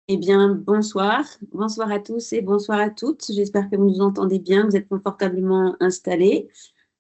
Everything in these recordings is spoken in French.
Eh bien, bonsoir. Bonsoir à tous et bonsoir à toutes. J'espère que vous nous entendez bien, que vous êtes confortablement installés.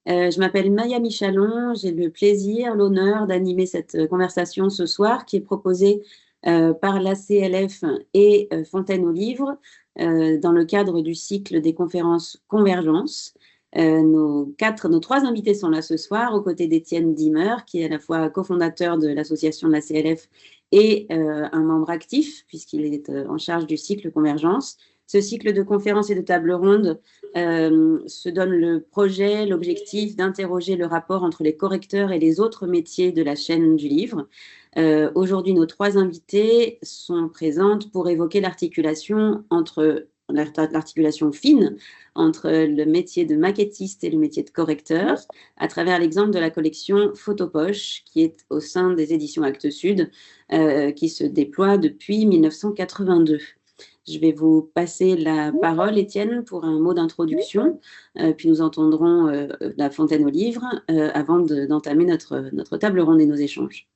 Je m'appelle Maya Michalon. J'ai le plaisir, l'honneur d'animer cette conversation ce soir qui est proposée par la CLF et Fontaine aux Livres dans le cadre du cycle des conférences Convergence. Nos trois invités sont là ce soir, aux côtés d'Étienne Dimmer, qui est à la fois cofondateur de l'association de la CLF et un membre actif, puisqu'il est en charge du cycle Convergence. Ce cycle de conférences et de tables rondes se donne le projet, l'objectif d'interroger le rapport entre les correcteurs et les autres métiers de la chaîne du livre. Aujourd'hui, nos trois invités sont présentes pour évoquer l'articulation fine entre le métier de maquettiste et le métier de correcteur, à travers l'exemple de la collection Photopoche, qui est au sein des éditions Actes Sud, qui se déploie depuis 1982. Je vais vous passer la parole, Étienne, pour un mot d'introduction, puis nous entendrons la Fontaine aux Livres avant d'entamer notre table ronde et nos échanges.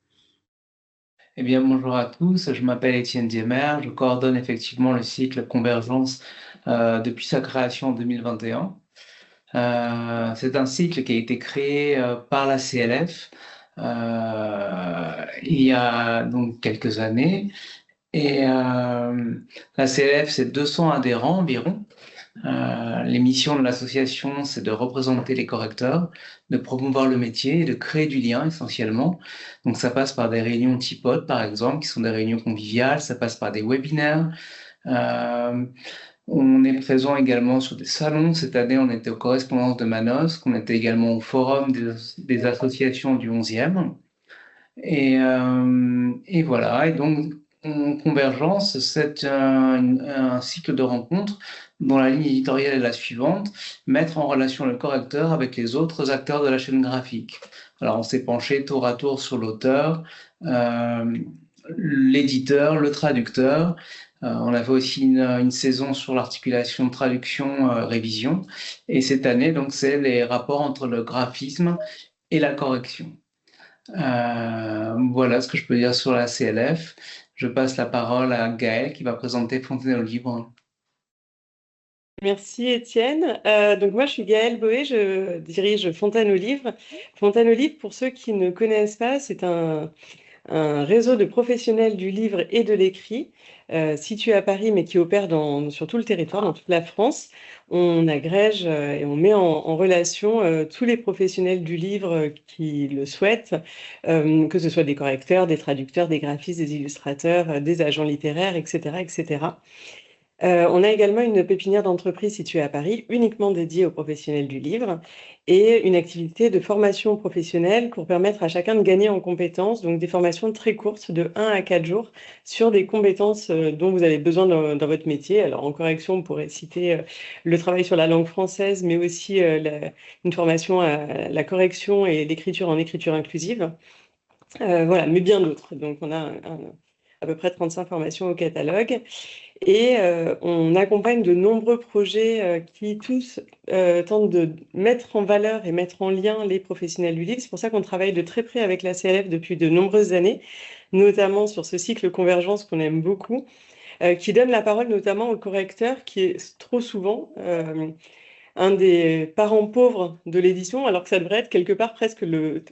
Eh bien, bonjour à tous, je m'appelle Étienne Diemer, je coordonne effectivement le cycle Convergence depuis sa création en 2021. C'est un cycle qui a été créé par la CLF il y a donc quelques années. Et la CLF, c'est 200 adhérents environ. Les missions de l'association, c'est de représenter les correcteurs, de promouvoir le métier et de créer du lien essentiellement. Donc ça passe par des réunions TIPOD, par exemple, qui sont des réunions conviviales, ça passe par des webinaires. On est présent également sur des salons. Cette année, on était aux correspondances de Manosque, on était également au forum des associations du 11e. Et voilà, et donc Convergence, c'est un cycle de rencontres dont la ligne éditoriale est la suivante: mettre en relation le correcteur avec les autres acteurs de la chaîne graphique. Alors on s'est penché tour à tour sur l'auteur, l'éditeur, le traducteur. On a fait aussi une saison sur l'articulation traduction-révision. Et cette année, donc, c'est les rapports entre le graphisme et la correction. Voilà ce que je peux dire sur la CLF. Je passe la parole à Gaëlle qui va présenter Fontaine aux Livres. Merci Étienne. Donc moi je suis Gaëlle Boé, je dirige Fontaine aux Livres. Fontaine aux Livres, pour ceux qui ne connaissent pas, c'est un réseau de professionnels du livre et de l'écrit situé à Paris mais qui opère sur tout le territoire, dans toute la France. On agrège et on met en relation tous les professionnels du livre qui le souhaitent, que ce soit des correcteurs, des traducteurs, des graphistes, des illustrateurs, des agents littéraires, etc., etc. On a également une pépinière d'entreprise située à Paris, uniquement dédiée aux professionnels du livre, et une activité de formation professionnelle pour permettre à chacun de gagner en compétences, donc des formations très courtes de 1 à 4 jours sur des compétences dont vous avez besoin dans votre métier. Alors en correction, on pourrait citer le travail sur la langue française, mais aussi une formation à la correction et l'écriture en écriture inclusive. Voilà, mais bien d'autres. Donc on a à peu près 35 formations au catalogue. Et on accompagne de nombreux projets qui tous tentent de mettre en valeur et mettre en lien les professionnels du livre. C'est pour ça qu'on travaille de très près avec la CLF depuis de nombreuses années, notamment sur ce cycle Convergence qu'on aime beaucoup, qui donne la parole notamment au correcteur qui est trop souvent un des parents pauvres de l'édition, alors que ça devrait être quelque part presque le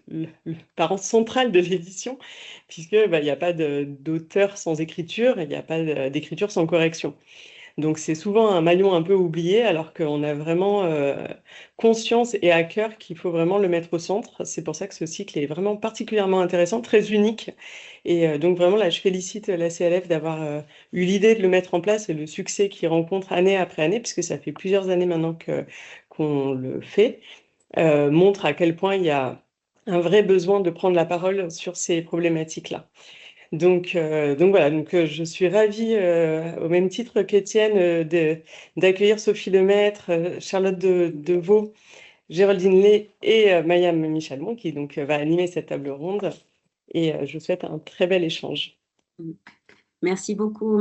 parent central de l'édition, puisque il n'y a pas d'auteur sans écriture, il n'y a pas d'écriture sans correction. Donc c'est souvent un maillon un peu oublié, alors qu'on a vraiment conscience et à cœur qu'il faut vraiment le mettre au centre. C'est pour ça que ce cycle est vraiment particulièrement intéressant, très unique. Et donc vraiment là, je félicite la CLF d'avoir eu l'idée de le mettre en place et le succès qu'il rencontre année après année, puisque ça fait plusieurs années maintenant qu'on le fait, montre à quel point il y a un vrai besoin de prendre la parole sur ces problématiques-là. Donc voilà, je suis ravie, au même titre qu'Étienne, d'accueillir Sophie Lemaître, Charlotte Deveau, Géraldine Lay et Maya Michalon, qui donc va animer cette table ronde. Et je vous souhaite un très bel échange. Merci beaucoup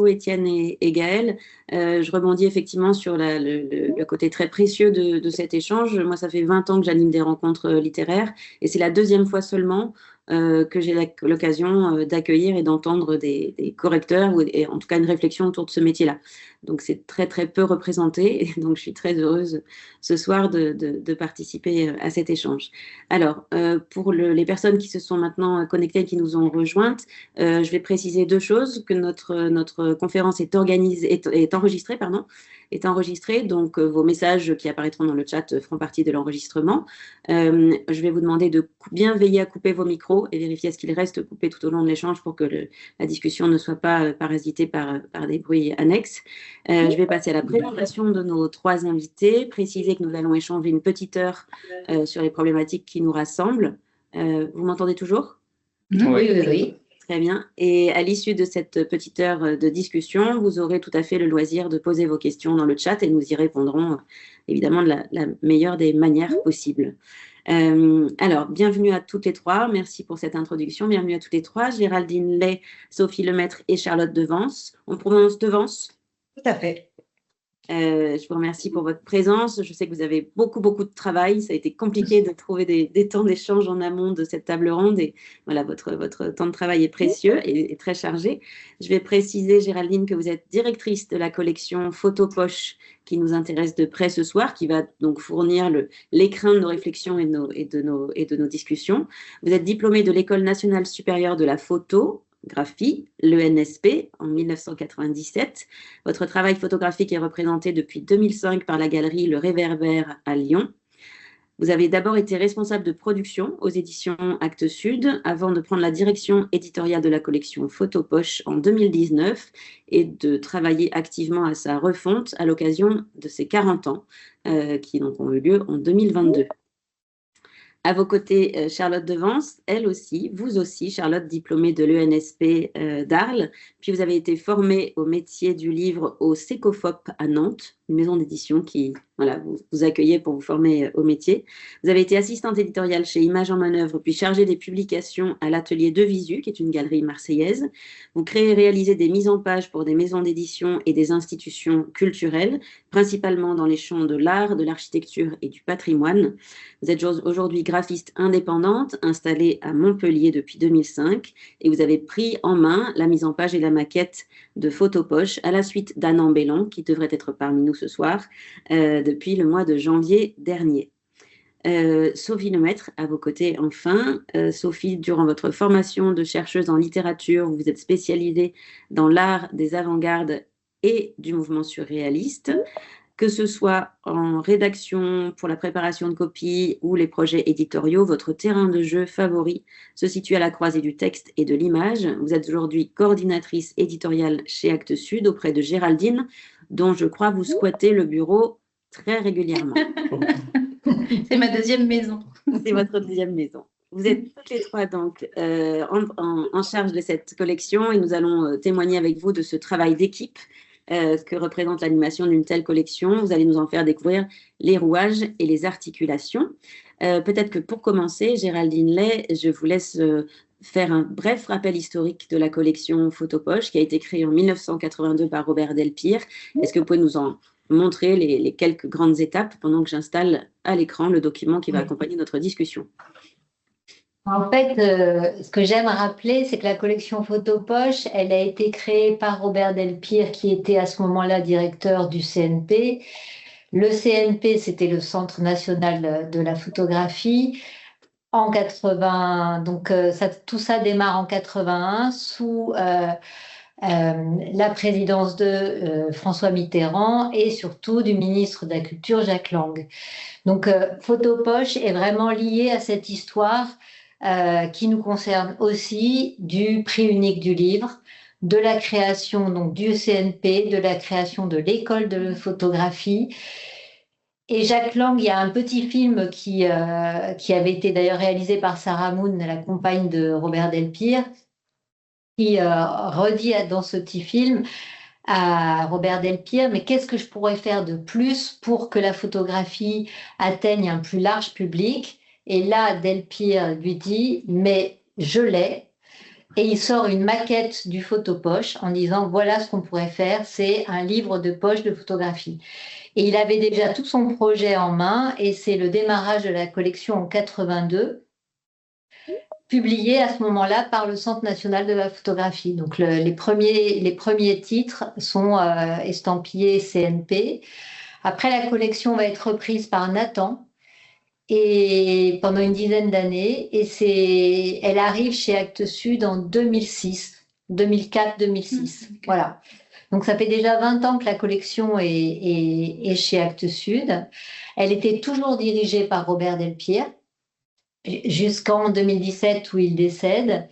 Étienne et Gaëlle. Je rebondis effectivement sur le côté très précieux de cet échange. Moi, ça fait 20 ans que j'anime des rencontres littéraires et c'est la deuxième fois seulement que j'ai l'occasion d'accueillir et d'entendre des correcteurs, et en tout cas une réflexion autour de ce métier-là. Donc c'est très très peu représenté, et donc je suis très heureuse ce soir de participer à cet échange. Alors, pour les personnes qui se sont maintenant connectées, qui nous ont rejointes, je vais préciser deux choses, que notre conférence est enregistrée, pardon, est enregistrée, donc vos messages qui apparaîtront dans le chat feront partie de l'enregistrement. Je vais vous demander de bien veiller à couper vos micros et vérifier à ce qu'ils restent coupés tout au long de l'échange pour que la discussion ne soit pas parasitée par des bruits annexes. Je vais passer à la présentation de nos trois invités, préciser que nous allons échanger une petite heure sur les problématiques qui nous rassemblent. Vous m'entendez toujours? Oui. Très bien. Et à l'issue de cette petite heure de discussion, vous aurez tout à fait le loisir de poser vos questions dans le chat et nous y répondrons évidemment de la meilleure des manières possibles. Alors, bienvenue à toutes les trois. Merci pour cette introduction. Bienvenue à toutes les trois. Géraldine Lay, Sophie Lemaître et Charlotte Devance. On prononce Devance? Tout à fait. Je vous remercie pour votre présence. Je sais que vous avez beaucoup de travail. Ça a été compliqué de trouver des temps d'échange en amont de cette table ronde. Et voilà, votre temps de travail est précieux et très chargé. Je vais préciser, Géraldine, que vous êtes directrice de la collection Photopoche qui nous intéresse de près ce soir, qui va donc fournir l'écrin de nos réflexions et de nos discussions. Vous êtes diplômée de l'École nationale supérieure de la photographie, l'ENSP, en 1997. Votre travail photographique est représenté depuis 2005 par la galerie Le Réverbère à Lyon. Vous avez d'abord été responsable de production aux éditions Actes Sud avant de prendre la direction éditoriale de la collection Photopoche en 2019 et de travailler activement à sa refonte à l'occasion de ses 40 ans qui donc ont eu lieu en 2022. À vos côtés, Charlotte Devance, elle aussi, vous aussi, Charlotte, diplômée de l'ENSP d'Arles. Puis vous avez été formée au métier du livre au Cécofop à Nantes, une maison d'édition qui vous accueillait pour vous former au métier. Vous avez été assistante éditoriale chez Images en Manœuvre, puis chargée des publications à l'atelier De Visu, qui est une galerie marseillaise. Vous créez et réalisez des mises en page pour des maisons d'édition et des institutions culturelles, principalement dans les champs de l'art, de l'architecture et du patrimoine. Vous êtes aujourd'hui graphiste indépendante, installée à Montpellier depuis 2005, et vous avez pris en main la mise en page et la maquette de Photopoche à la suite d'Anne Ambellan, qui devrait être parmi nous ce soir, depuis le mois de janvier dernier. Sophie Lemaître, à vos côtés enfin. Sophie, durant votre formation de chercheuse en littérature, vous vous êtes spécialisée dans l'art des avant-gardes et du mouvement surréaliste. Que ce soit en rédaction pour la préparation de copies ou les projets éditoriaux, votre terrain de jeu favori se situe à la croisée du texte et de l'image. Vous êtes aujourd'hui coordinatrice éditoriale chez Actes Sud auprès de Géraldine, dont je crois vous squattez le bureau très régulièrement. C'est ma deuxième maison. C'est votre deuxième maison. Vous êtes toutes les trois donc en charge de cette collection et nous allons témoigner avec vous de ce travail d'équipe que représente l'animation d'une telle collection. Vous allez nous en faire découvrir les rouages et les articulations. Peut-être que pour commencer, Géraldine Lay, je vous laisse faire un bref rappel historique de la collection Photopoche qui a été créée en 1982 par Robert Delpire. Est-ce que vous pouvez nous en montrer les quelques grandes étapes pendant que j'installe à l'écran le document qui va accompagner notre discussion? En fait, ce que j'aime rappeler, c'est que la collection Photopoche, elle a été créée par Robert Delpire, qui était à ce moment-là directeur du CNP. Le CNP, c'était le Centre national de la photographie. En 80, donc tout ça démarre en 81 sous la présidence de François Mitterrand et surtout du ministre de la Culture, Jacques Lang. Donc, Photopoche est vraiment liée à cette histoire qui nous concerne aussi du prix unique du livre, de la création donc, du CNP, de la création de l'école de photographie. Et Jacques Lang, il y a un petit film qui avait été d'ailleurs réalisé par Sarah Moon, la compagne de Robert Delpire, qui redit dans ce petit film à Robert Delpire, mais qu'est-ce que je pourrais faire de plus pour que la photographie atteigne un plus large public? Et là, Delpire lui dit, mais je l'ai. Et il sort une maquette du Photopoche en disant, voilà ce qu'on pourrait faire, c'est un livre de poche de photographie. Et il avait déjà tout son projet en main, et c'est le démarrage de la collection en 82. publié à ce moment-là par le Centre national de la photographie. Donc les premiers titres sont estampillés CNP. Après, la collection va être reprise par Nathan et pendant une dizaine d'années. Et elle arrive chez Actes Sud en 2006, 2004-2006. Ok. Voilà. Donc ça fait déjà 20 ans que la collection est chez Actes Sud. Elle était toujours dirigée par Robert Delpierre jusqu'en 2017 où il décède.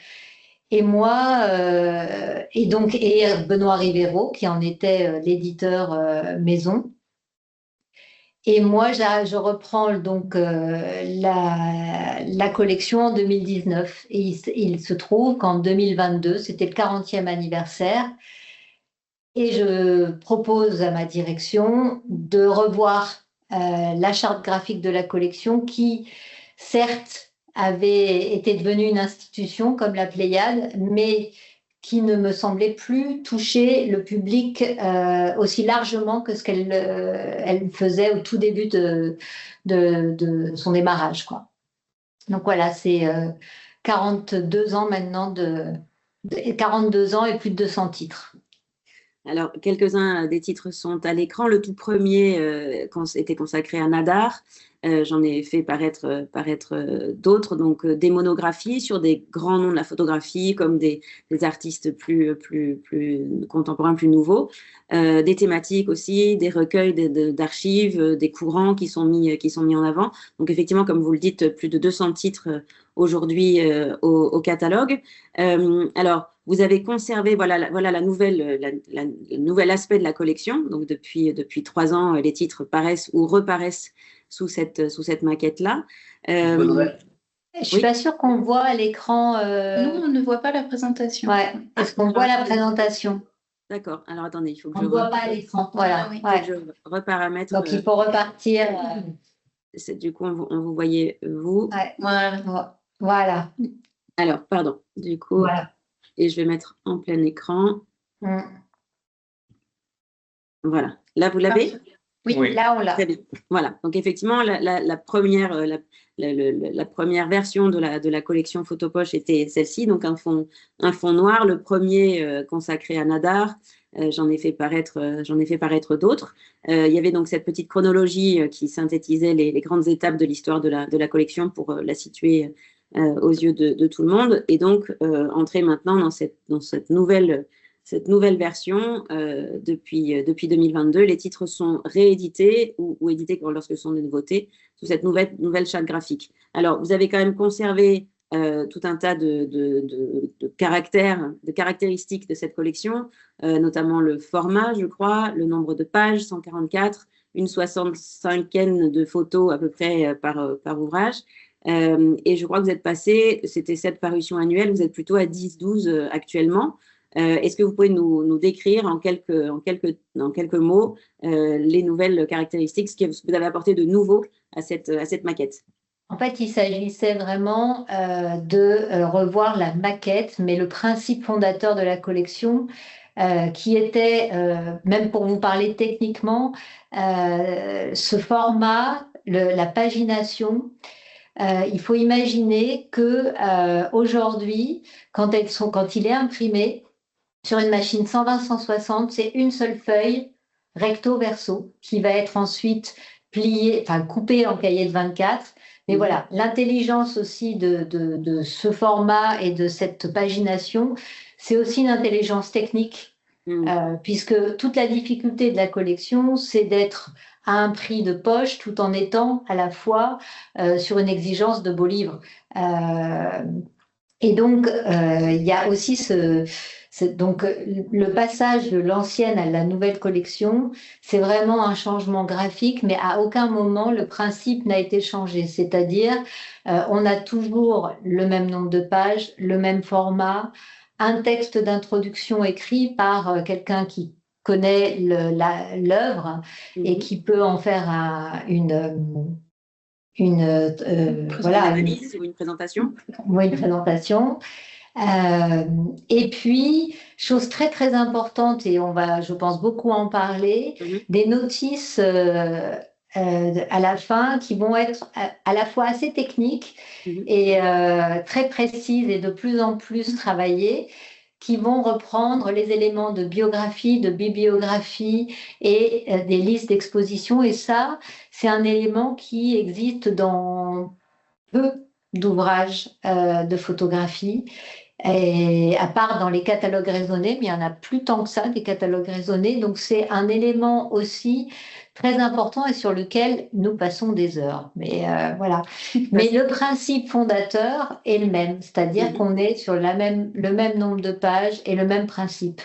Et moi, et Benoît Rivero, qui en était l'éditeur maison. Et moi, je reprends donc la collection en 2019. Et il se trouve qu'en 2022, c'était le 40e anniversaire. Et je propose à ma direction de revoir la charte graphique de la collection qui, certes, avait été devenue une institution comme la Pléiade, mais qui ne me semblait plus toucher le public aussi largement que ce qu'elle elle faisait au tout début de son démarrage, quoi. Donc voilà, c'est 42 ans maintenant, 42 ans et plus de 200 titres. Alors, quelques-uns des titres sont à l'écran. Le tout premier était consacré à Nadar. J'en ai fait paraître d'autres, donc des monographies sur des grands noms de la photographie, comme des artistes plus contemporains, plus nouveaux, des thématiques aussi, des recueils d'archives, des courants qui sont mis en avant. Donc effectivement, comme vous le dites, plus de 200 titres aujourd'hui au catalogue. Alors, vous avez conservé, voilà le nouvel aspect de la collection. Donc depuis 3 ans, les titres paraissent ou reparaissent sous cette maquette-là. Je ne suis pas sûre qu'on voit à l'écran. Nous, on ne voit pas la présentation. Ouais. Est-ce qu'on voit la présentation? D'accord. Alors attendez, il faut que on ne voit pas à l'écran. Voilà. Oui. Ouais. je reparamètre. Donc il faut repartir. Du coup, on vous voyait vous. Ouais. Voilà. Voilà. Alors, pardon. Du coup, Voilà. et je vais mettre en plein écran. Voilà. Là, vous l'avez? Oui, là on l'a. Très bien. Voilà. Donc effectivement, la première version de la collection Photopoche était celle-ci, donc un fond noir. Le premier consacré à Nadar. J'en ai fait paraître d'autres. Il y avait donc cette petite chronologie qui synthétisait les grandes étapes de l'histoire de la collection pour la situer aux yeux de tout le monde. Et donc entrer maintenant dans cette nouvelle version depuis 2022. Les titres sont réédités ou édités lorsque ce sont des nouveautés sous cette nouvelle charte graphique. Alors, vous avez quand même conservé tout un tas de caractéristiques de cette collection, notamment le format, je crois, le nombre de pages, 144, une 65aine de photos à peu près par ouvrage. Et je crois que vous êtes passé, c'était 7 parutions annuelles, vous êtes plutôt à 10-12 actuellement. Est-ce que vous pouvez nous décrire en quelques mots les nouvelles caractéristiques, ce que vous avez apporté de nouveau à cette maquette? En fait, il s'agissait vraiment de revoir la maquette, mais le principe fondateur de la collection, qui était, même pour vous parler techniquement, ce format, la pagination. Il faut imaginer que aujourd'hui, quand il est imprimé sur une machine 120-160, c'est une seule feuille recto verso qui va être ensuite coupée en cahier de 24. Mais voilà, l'intelligence aussi de ce format et de cette pagination, c'est aussi une intelligence technique, puisque toute la difficulté de la collection, c'est d'être à un prix de poche tout en étant à la fois sur une exigence de beaux livres. Et donc, il y a aussi donc, le passage de l'ancienne à la nouvelle collection, c'est vraiment un changement graphique, mais à aucun moment le principe n'a été changé. C'est-à-dire, on a toujours le même nombre de pages, le même format, un texte d'introduction écrit par quelqu'un qui connaît l'œuvre et qui peut en faire une analyse ou une présentation. Oui, une présentation. Et puis, chose très très importante, et on va, je pense, beaucoup en parler, des notices à la fin qui vont être à la fois assez techniques et très précises et de plus en plus travaillées, qui vont reprendre les éléments de biographie, de bibliographie et des listes d'exposition. Et ça, c'est un élément qui existe dans peu d'ouvrages de photographie. Et à part dans les catalogues raisonnés, mais il n'y en a plus tant que ça, des catalogues raisonnés. Donc, c'est un élément aussi très important et sur lequel nous passons des heures. Mais voilà. Mais le principe fondateur est le même, c'est-à-dire qu'on est sur le même nombre de pages et le même principe.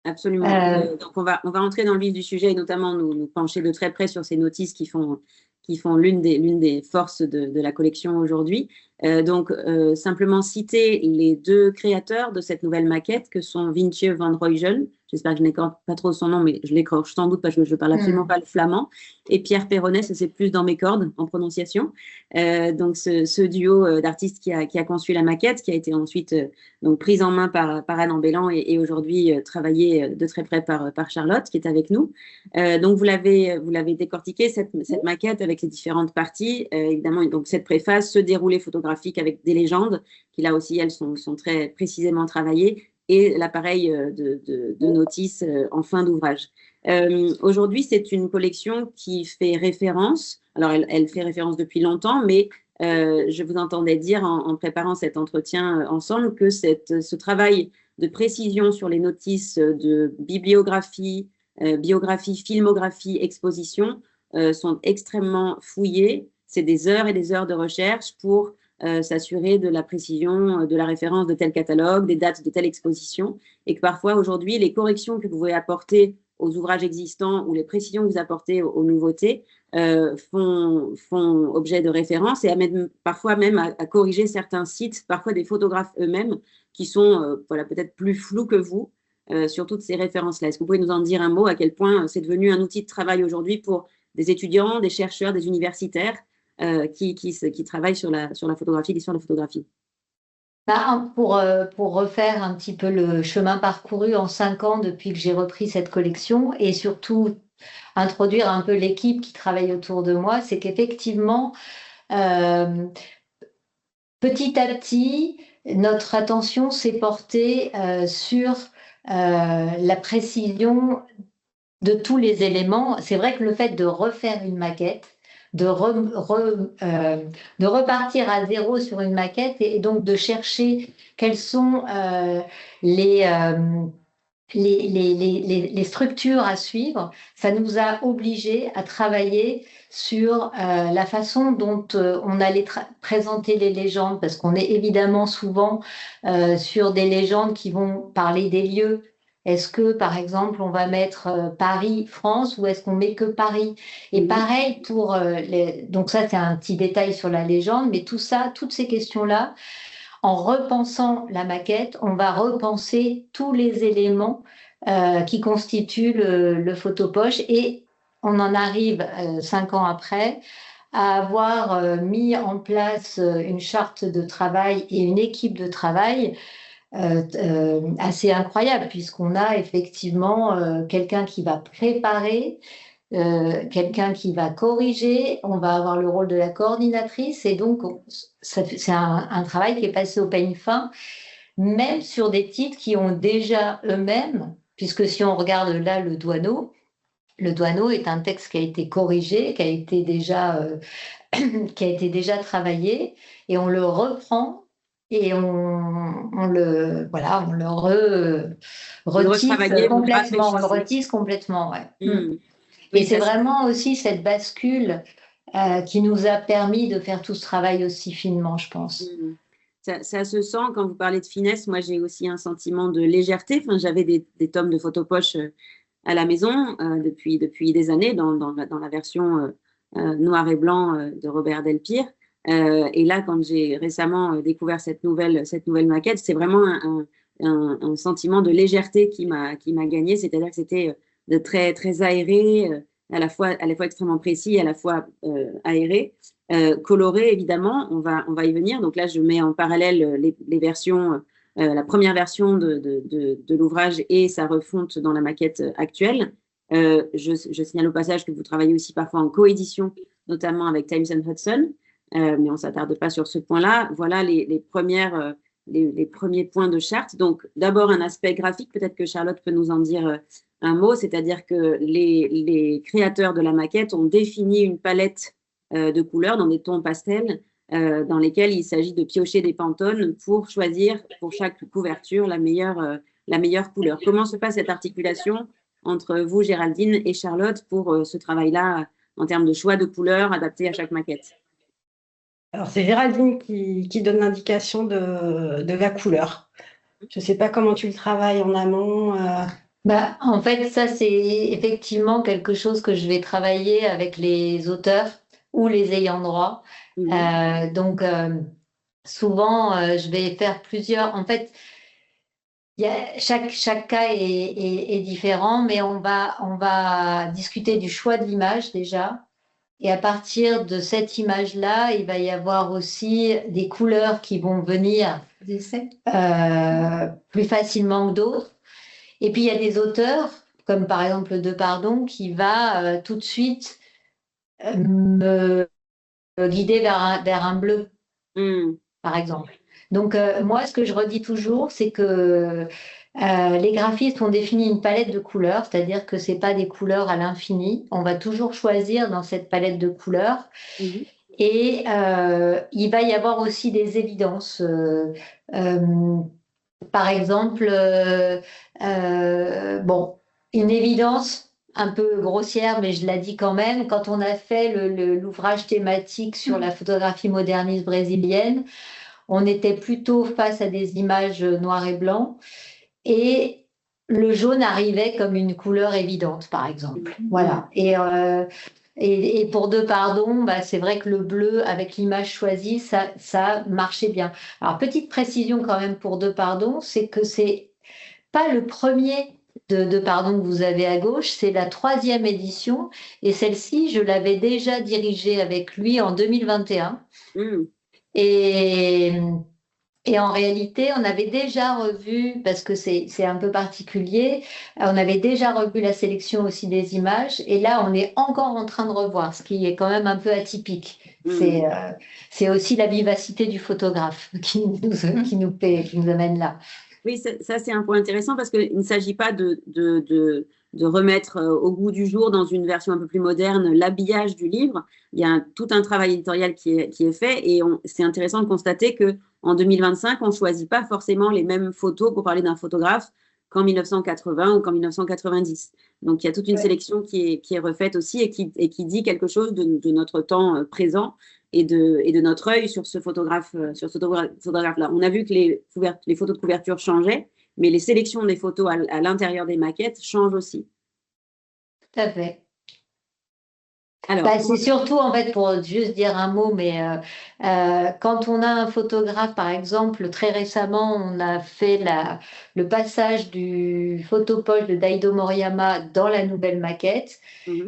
Absolument. Donc, on va entrer dans le vif du sujet et notamment nous pencher de très près sur ces notices qui font l'une des forces de la collection aujourd'hui. Donc, simplement citer les deux créateurs de cette nouvelle maquette que sont Wintje van Rooijel, j'espère que je n'écorche pas trop son nom, mais je l'écorche sans doute parce que je ne parle absolument pas le flamand, et Pierre Perronnet, ça c'est plus dans mes cordes en prononciation. Donc, ce duo d'artistes qui a conçu la maquette, qui a été ensuite donc prise en main par Anne Ambellan et aujourd'hui travaillée de très près par Charlotte, qui est avec nous. Donc, vous l'avez décortiqué, cette maquette avec les différentes parties. Évidemment, donc cette préface, ce déroulé photographique avec des légendes, qui là aussi, elles sont très précisément travaillées, et l'appareil de notices en fin d'ouvrage. Aujourd'hui, c'est une collection qui fait référence, alors elle fait référence depuis longtemps, mais je vous entendais dire en préparant cet entretien ensemble que ce travail de précision sur les notices de bibliographie, biographie, filmographie, exposition sont extrêmement fouillés. C'est des heures et des heures de recherche pour s'assurer de la précision, de la référence de tel catalogue, des dates de telle exposition, et que parfois aujourd'hui, les corrections que vous pouvez apporter aux ouvrages existants ou les précisions que vous apportez aux nouveautés font objet de référence et amènent parfois même à corriger certains sites, parfois des photographes eux-mêmes qui sont peut-être plus flous que vous sur toutes ces références-là. Est-ce que vous pouvez nous en dire un mot, à quel point c'est devenu un outil de travail aujourd'hui pour des étudiants, des chercheurs, des universitaires qui travaillent sur la photographie, l'histoire de la photographie? Pour refaire un petit peu le chemin parcouru en 5 ans depuis que j'ai repris cette collection et surtout introduire un peu l'équipe qui travaille autour de moi, c'est qu'effectivement, petit à petit, notre attention s'est portée sur la précision de tous les éléments. C'est vrai que le fait de refaire une maquette, de repartir à zéro sur une maquette et donc de chercher quelles sont les structures à suivre, ça nous a obligés à travailler sur la façon dont on allait présenter les légendes, parce qu'on est évidemment souvent sur des légendes qui vont parler des lieux. Est-ce que, par exemple, on va mettre Paris, France, ou est-ce qu'on met que Paris? Et pareil pour donc ça, c'est un petit détail sur la légende, mais tout ça, toutes ces questions-là, en repensant la maquette, on va repenser tous les éléments qui constituent le photopoche et on en arrive 5 ans après à avoir mis en place une charte de travail et une équipe de travail assez incroyable, puisqu'on a effectivement quelqu'un qui va préparer, quelqu'un qui va corriger, on va avoir le rôle de la coordinatrice, et donc c'est un travail qui est passé au peigne fin, même sur des titres qui ont déjà eux-mêmes, puisque si on regarde là le Douaneau est un texte qui a été corrigé, qui a été déjà travaillé, et on le reprend et on le retisse complètement, on le retisse complètement, ouais. Et c'est vraiment aussi cette bascule qui nous a permis de faire tout ce travail aussi finement, je pense. Ça se sent quand vous parlez de finesse. Moi, j'ai aussi un sentiment de légèreté. Enfin, j'avais des tomes de photopoche à la maison depuis des années dans la version noir et blanc de Robert Delpire. Et là, quand j'ai récemment découvert cette nouvelle maquette, c'est vraiment un sentiment de légèreté qui m'a gagné. C'est-à-dire que c'était de très, très aéré, à la fois extrêmement précis, à la fois aéré, coloré, évidemment. On va y venir. Donc là, je mets en parallèle les versions, la première version de l'ouvrage et sa refonte dans la maquette actuelle. Je signale au passage que vous travaillez aussi parfois en coédition, notamment avec Thames Hudson, mais on ne s'attarde pas sur ce point-là. Voilà les premiers points de charte. Donc, d'abord, un aspect graphique, peut-être que Charlotte peut nous en dire un mot, c'est-à-dire que les créateurs de la maquette ont défini une palette de couleurs dans des tons pastels, dans lesquels il s'agit de piocher des pantones pour choisir pour chaque couverture la meilleure couleur. Comment se passe cette articulation entre vous, Géraldine, et Charlotte pour ce travail-là en termes de choix de couleurs adaptés à chaque maquette? Alors, c'est Géraldine qui donne l'indication de la couleur. Je ne sais pas comment tu le travailles en amont. En fait, ça, c'est effectivement quelque chose que je vais travailler avec les auteurs ou les ayants droit. Donc, souvent, je vais faire plusieurs. En fait, chaque cas est différent, mais on va discuter du choix de l'image déjà. Et à partir de cette image-là, il va y avoir aussi des couleurs qui vont venir plus facilement que d'autres. Et puis, il y a des auteurs, comme par exemple Depardon, qui va tout de suite me guider vers un bleu, par exemple. Donc, moi, ce que je redis toujours, c'est que les graphistes ont défini une palette de couleurs, c'est-à-dire que ce n'est pas des couleurs à l'infini. On va toujours choisir dans cette palette de couleurs. Et il va y avoir aussi des évidences. Par exemple, une évidence un peu grossière, mais je la dis quand même, quand on a fait l'ouvrage thématique sur la photographie moderniste brésilienne, on était plutôt face à des images noir et blanc, et le jaune arrivait comme une couleur évidente, par exemple. Voilà. Et pour Depardon, c'est vrai que le bleu, avec l'image choisie, ça marchait bien. Alors, petite précision quand même pour Depardon, c'est que c'est pas le premier de Depardon que vous avez à gauche, c'est la 3e édition, et celle-ci, je l'avais déjà dirigée avec lui en 2021. Et en réalité, on avait déjà revu, parce que c'est un peu particulier, on avait déjà revu la sélection aussi des images, et là, on est encore en train de revoir, ce qui est quand même un peu atypique. C'est aussi la vivacité du photographe qui nous amène là. Oui, ça c'est un point intéressant parce qu'il ne s'agit pas de remettre au goût du jour dans une version un peu plus moderne l'habillage du livre. Il y a tout un travail éditorial qui est fait et c'est intéressant de constater qu'en 2025, on ne choisit pas forcément les mêmes photos pour parler d'un photographe qu'en 1980 ou qu'en 1990. Donc, il y a toute une sélection qui est refaite aussi et qui dit quelque chose de notre temps présent et de notre œil sur ce photographe-là. On a vu que les photos de couverture changeaient, mais les sélections des photos à l'intérieur des maquettes changent aussi. Tout à fait. C'est surtout, en fait, pour juste dire un mot, mais quand on a un photographe, par exemple, très récemment, on a fait le passage du photopoche de Daido Moriyama dans la nouvelle maquette,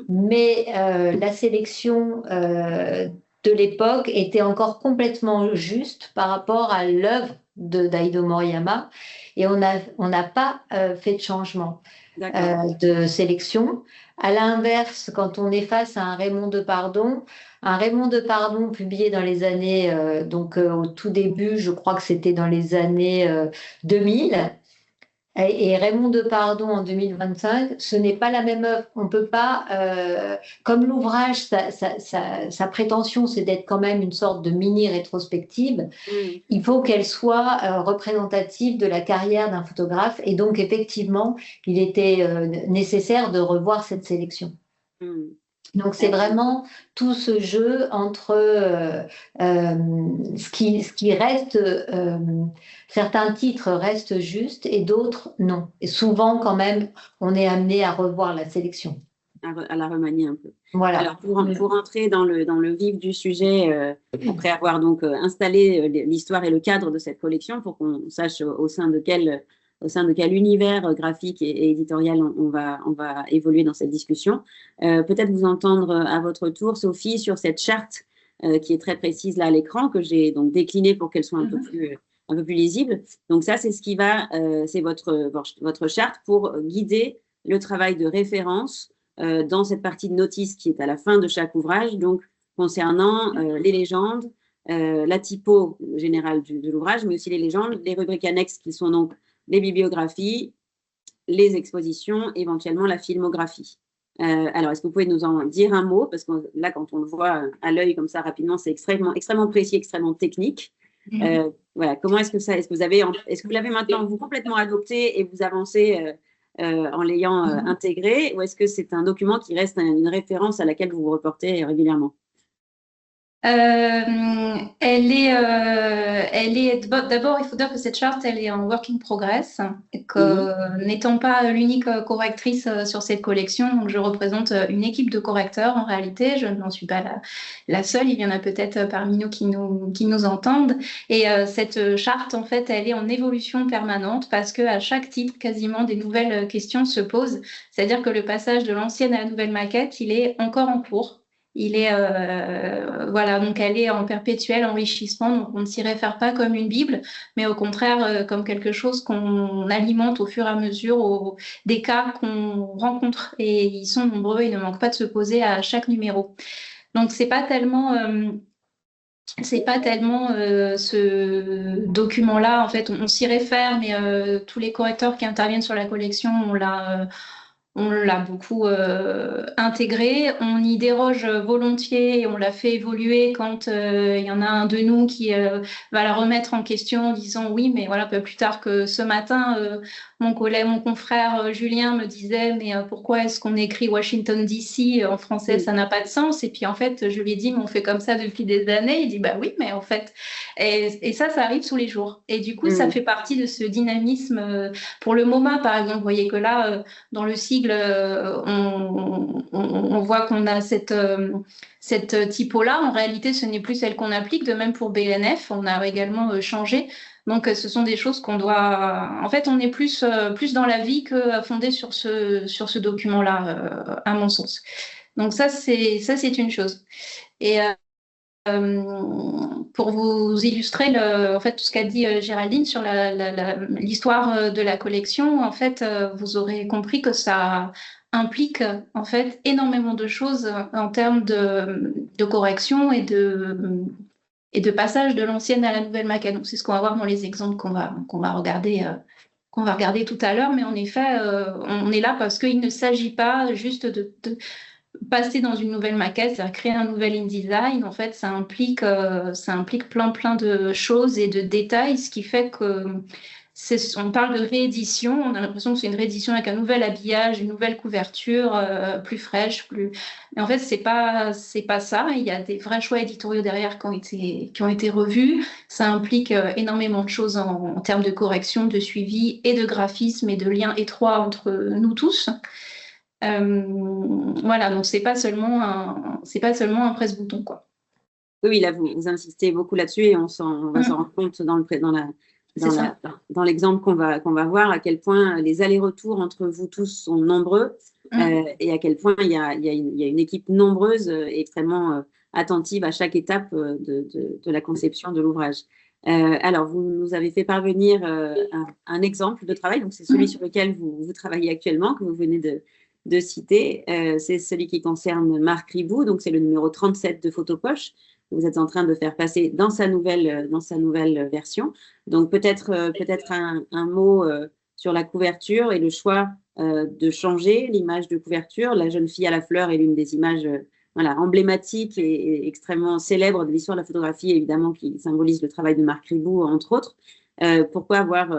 mais la sélection de l'époque était encore complètement juste par rapport à l'œuvre de Daido Moriyama, et on n'a pas fait de changement de sélection. À l'inverse, quand on est face à un Raymond Depardon publié dans les années, au tout début, je crois que c'était dans les années 2000, et Raymond Depardon en 2025, ce n'est pas la même œuvre. On ne peut pas, comme l'ouvrage, sa prétention, c'est d'être quand même une sorte de mini-rétrospective, il faut qu'elle soit représentative de la carrière d'un photographe. Et donc, effectivement, il était nécessaire de revoir cette sélection. Donc, c'est vraiment tout ce jeu entre ce qui reste, certains titres restent justes et d'autres non. Et souvent, quand même, on est amené à revoir la sélection. À la remanier un peu. Voilà. Alors, pour entrer dans le vif du sujet, après avoir donc installé l'histoire et le cadre de cette collection, pour qu'on sache au sein de quel univers graphique et éditorial on va évoluer dans cette discussion. Peut-être vous entendre à votre tour, Sophie, sur cette charte qui est très précise là à l'écran, que j'ai donc déclinée pour qu'elle soit un peu plus lisible. Donc ça, c'est ce qui va, c'est votre charte pour guider le travail de référence dans cette partie de notice qui est à la fin de chaque ouvrage, donc concernant les légendes, la typo générale de l'ouvrage, mais aussi les légendes, les rubriques annexes qui sont donc les bibliographies, les expositions, éventuellement la filmographie. Alors, est-ce que vous pouvez nous en dire un mot? Parce que là, quand on le voit à l'œil comme ça rapidement, c'est extrêmement précis, extrêmement technique. Voilà, comment est-ce que ça, est-ce que vous l'avez maintenant vous complètement adopté et vous avancez en l'ayant intégré, ou est-ce que c'est un document qui reste une référence à laquelle vous vous reportez régulièrement? D'abord, il faut dire que cette charte, elle est en work in progress, et que n'étant pas l'unique correctrice sur cette collection, donc je représente une équipe de correcteurs en réalité, je n'en suis pas la seule, il y en a peut-être parmi nous qui nous entendent, et cette charte, en fait, elle est en évolution permanente parce que à chaque titre, quasiment des nouvelles questions se posent, c'est-à-dire que le passage de l'ancienne à la nouvelle maquette, il est encore en cours. Il est voilà, donc elle est en perpétuel enrichissement, donc on ne s'y réfère pas comme une Bible, mais au contraire comme quelque chose qu'on alimente au fur et à mesure des cas qu'on rencontre, et ils sont nombreux, ils ne manquent pas de se poser à chaque numéro. Donc c'est pas tellement ce document-là, en fait, on s'y réfère, mais tous les correcteurs qui interviennent sur la collection, on l'a beaucoup intégré, on y déroge volontiers et on l'a fait évoluer quand il y en a un de nous qui va la remettre en question en disant oui, mais voilà, pas plus tard que ce matin, mon confrère Julien me disait mais pourquoi est-ce qu'on écrit Washington DC en français, ça n'a pas de sens. Et puis en fait, je lui ai dit mais on fait comme ça depuis des années. Il dit bah oui, mais en fait, et ça arrive tous les jours. Et du coup, ça fait partie de ce dynamisme. Pour le MoMA, par exemple, vous voyez que là, dans le sigle, on voit qu'on a cette typo-là. En réalité, ce n'est plus celle qu'on applique. De même pour BNF, on a également changé. Donc, ce sont des choses qu'on doit... En fait, on est plus dans la vie que fondé sur ce document-là, à mon sens. Donc, ça, c'est une chose. Et pour vous illustrer en fait, tout ce qu'a dit Géraldine sur l'histoire de la collection, en fait, vous aurez compris que ça implique en fait énormément de choses en termes de correction et de passage de l'ancienne à la nouvelle maquette. Donc, c'est ce qu'on va voir dans les exemples qu'on va regarder tout à l'heure. Mais en effet, on est là parce qu'il ne s'agit pas juste de passer dans une nouvelle maquette, c'est-à-dire créer un nouvel InDesign. En fait, ça implique plein de choses et de détails, ce qui fait que on parle de réédition, on a l'impression que c'est une réédition avec un nouvel habillage, une nouvelle couverture, plus fraîche, Mais en fait, c'est pas ça. Il y a des vrais choix éditoriaux derrière qui ont été revus. Ça implique énormément de choses en termes de correction, de suivi et de graphisme et de liens étroits entre nous tous. Voilà, donc c'est pas seulement un presse-bouton, quoi. Oui, là, vous insistez beaucoup là-dessus et on va s'en rendre compte dans l'exemple qu'on va voir, à quel point les allers-retours entre vous tous sont nombreux et à quel point il y a une équipe nombreuse et extrêmement attentive à chaque étape de la conception de l'ouvrage. Alors, vous nous avez fait parvenir un exemple de travail, donc c'est celui sur lequel vous travaillez actuellement, que vous venez de citer. C'est celui qui concerne Marc Ribou, donc c'est le numéro 37 de Photopoche que vous êtes en train de faire passer dans sa nouvelle version. Donc peut-être un mot sur la couverture et le choix de changer l'image de couverture. La jeune fille à la fleur est l'une des images emblématiques et extrêmement célèbres de l'histoire de la photographie, évidemment, qui symbolise le travail de Marc Ribou, entre autres. Pourquoi avoir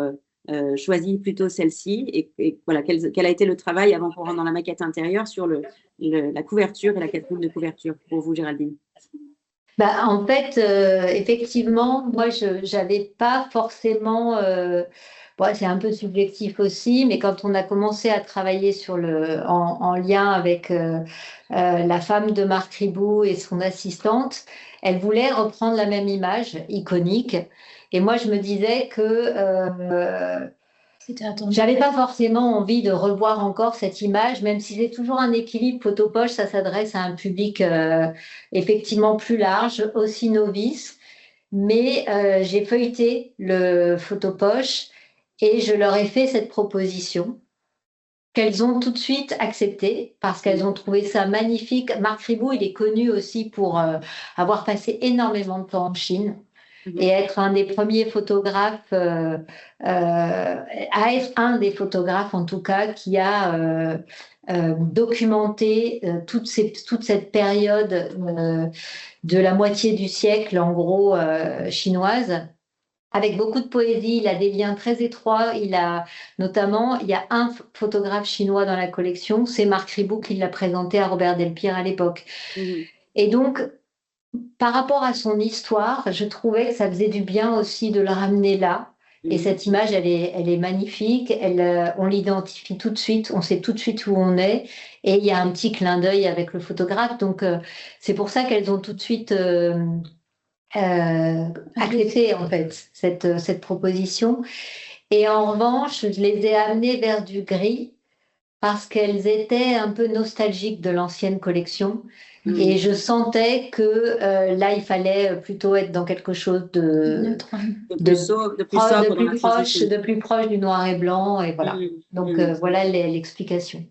choisi plutôt celle-ci et voilà, quel a été le travail avant qu'on rentre dans la maquette intérieure sur la couverture et la quatrième de couverture pour vous, Géraldine? En fait, effectivement, moi, je n'avais pas forcément... c'est un peu subjectif aussi, mais quand on a commencé à travailler en lien avec la femme de Marc Ribou et son assistante, elle voulait reprendre la même image iconique. Et moi, je me disais que j'avais pas forcément envie de revoir encore cette image, même si c'est toujours un équilibre. Photopoche, ça s'adresse à un public effectivement plus large, aussi novice. Mais j'ai feuilleté le Photopoche et je leur ai fait cette proposition. qu'elles ont tout de suite accepté parce qu'elles ont trouvé ça magnifique. Marc Ribot, il est connu aussi pour avoir passé énormément de temps en Chine et être un des premiers photographes, à être un des photographes en tout cas, qui a documenté toute cette période de la moitié du siècle, en gros, chinoise. Avec beaucoup de poésie, il a des liens très étroits. Il y a un photographe chinois dans la collection, c'est Marc Ribot qui l'a présenté à Robert Delpire à l'époque. Et donc, par rapport à son histoire, je trouvais que ça faisait du bien aussi de le ramener là. Et cette image, elle est magnifique. On l'identifie tout de suite. On sait tout de suite où on est. Et il y a un petit clin d'œil avec le photographe. Donc, c'est pour ça qu'elles ont tout de suite accepté en fait cette proposition. Et en revanche, je les ai amenées vers du gris parce qu'elles étaient un peu nostalgiques de l'ancienne collection. Et je sentais que là, il fallait plutôt être dans quelque chose de plus proche du noir et blanc. Et voilà. Donc, voilà l'explication.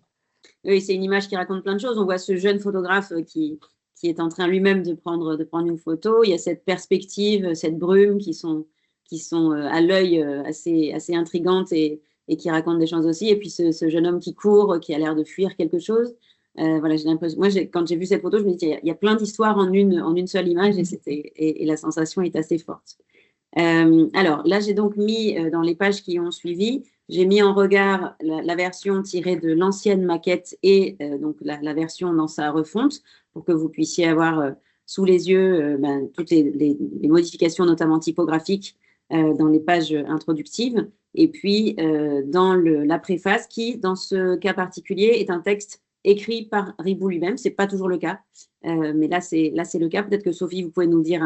Oui, c'est une image qui raconte plein de choses. On voit ce jeune photographe qui est en train lui-même de prendre une photo. Il y a cette perspective, cette brume qui sont à l'œil assez intrigantes et qui racontent des choses aussi. Et puis ce jeune homme qui court, qui a l'air de fuir quelque chose. Voilà, j'ai l'impression. Moi, quand j'ai vu cette photo, je me dis il y a plein d'histoires en une seule image et la sensation est assez forte. Alors là, j'ai donc mis dans les pages qui ont suivi, j'ai mis en regard la version tirée de l'ancienne maquette et donc la version dans sa refonte pour que vous puissiez avoir sous les yeux toutes les modifications, notamment typographiques, dans les pages introductives. Et puis dans la préface qui, dans ce cas particulier, est un texte écrit par Ribot lui-même. Ce n'est pas toujours le cas, mais là, c'est le cas. Peut-être que Sophie, vous pouvez nous dire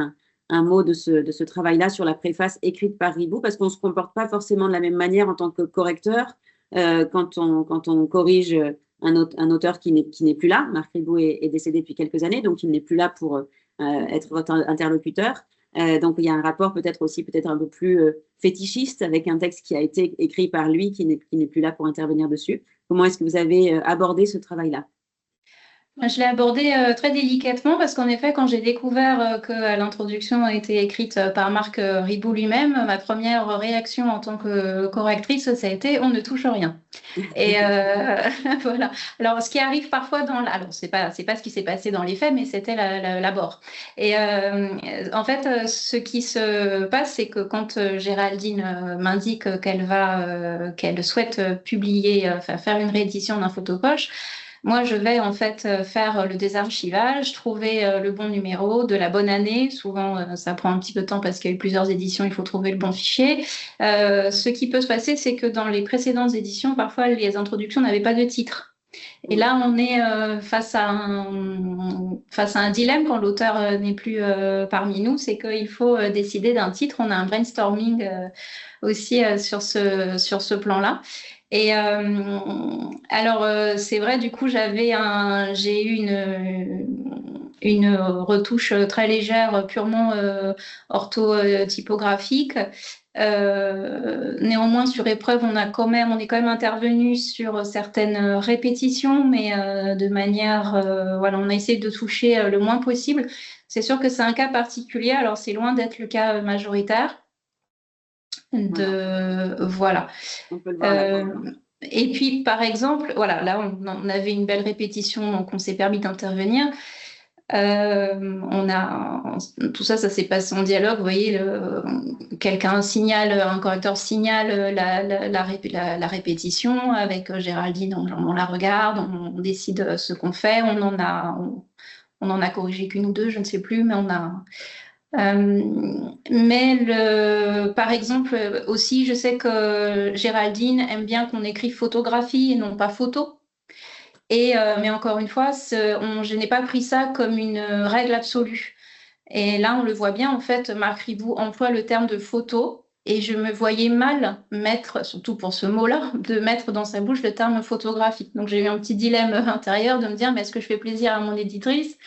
un mot de ce travail-là sur la préface écrite par Ribot, parce qu'on ne se comporte pas forcément de la même manière en tant que correcteur quand on corrige un auteur qui n'est plus là. Marc Ribot est décédé depuis quelques années, donc il n'est plus là pour être votre interlocuteur. Donc il y a un rapport peut-être un peu plus fétichiste avec un texte qui a été écrit par lui qui n'est plus là pour intervenir dessus. Comment est-ce que vous avez abordé ce travail-là ? Je l'ai abordé très délicatement parce qu'en effet, quand j'ai découvert que l'introduction a été écrite par Marc Ribot lui-même, ma première réaction en tant que correctrice, ça a été « on ne touche rien ». Et voilà. Alors, ce qui arrive parfois alors, c'est pas ce qui s'est passé dans les faits, mais c'était l'abord. Et en fait, ce qui se passe, c'est que quand Géraldine m'indique qu'elle souhaite publier, faire une réédition d'un photopoche, moi, je vais en fait faire le désarchivage, trouver le bon numéro, de la bonne année. Souvent, ça prend un petit peu de temps parce qu'il y a eu plusieurs éditions, il faut trouver le bon fichier. Ce qui peut se passer, c'est que dans les précédentes éditions, parfois, les introductions n'avaient pas de titre. Et là, on est face à un dilemme quand l'auteur n'est plus parmi nous, c'est qu'il faut décider d'un titre. On a un brainstorming aussi sur ce plan-là. Et alors, c'est vrai, du coup, j'ai eu une retouche très légère, purement orthotypographique. Néanmoins, sur épreuve, on est quand même intervenu sur certaines répétitions, mais de manière, voilà, on a essayé de toucher le moins possible. C'est sûr que c'est un cas particulier, alors c'est loin d'être le cas majoritaire. Voilà. On peut le voir et puis, par exemple, voilà, là, on avait une belle répétition, donc on s'est permis d'intervenir. Tout ça s'est passé en dialogue. Vous voyez, un correcteur signale la répétition avec Géraldine. On la regarde, on décide ce qu'on fait. On en a corrigé qu'une ou deux, je ne sais plus, mais on a. Par exemple, aussi, je sais que Géraldine aime bien qu'on écrive photographie et non pas photo. Mais encore une fois, je n'ai pas pris ça comme une règle absolue. Et là, on le voit bien, en fait, Marc Ribot emploie le terme de photo. Et je me voyais mal mettre, surtout pour ce mot-là, de mettre dans sa bouche le terme photographie. Donc, j'ai eu un petit dilemme intérieur de me dire, mais est-ce que je fais plaisir à mon éditrice ?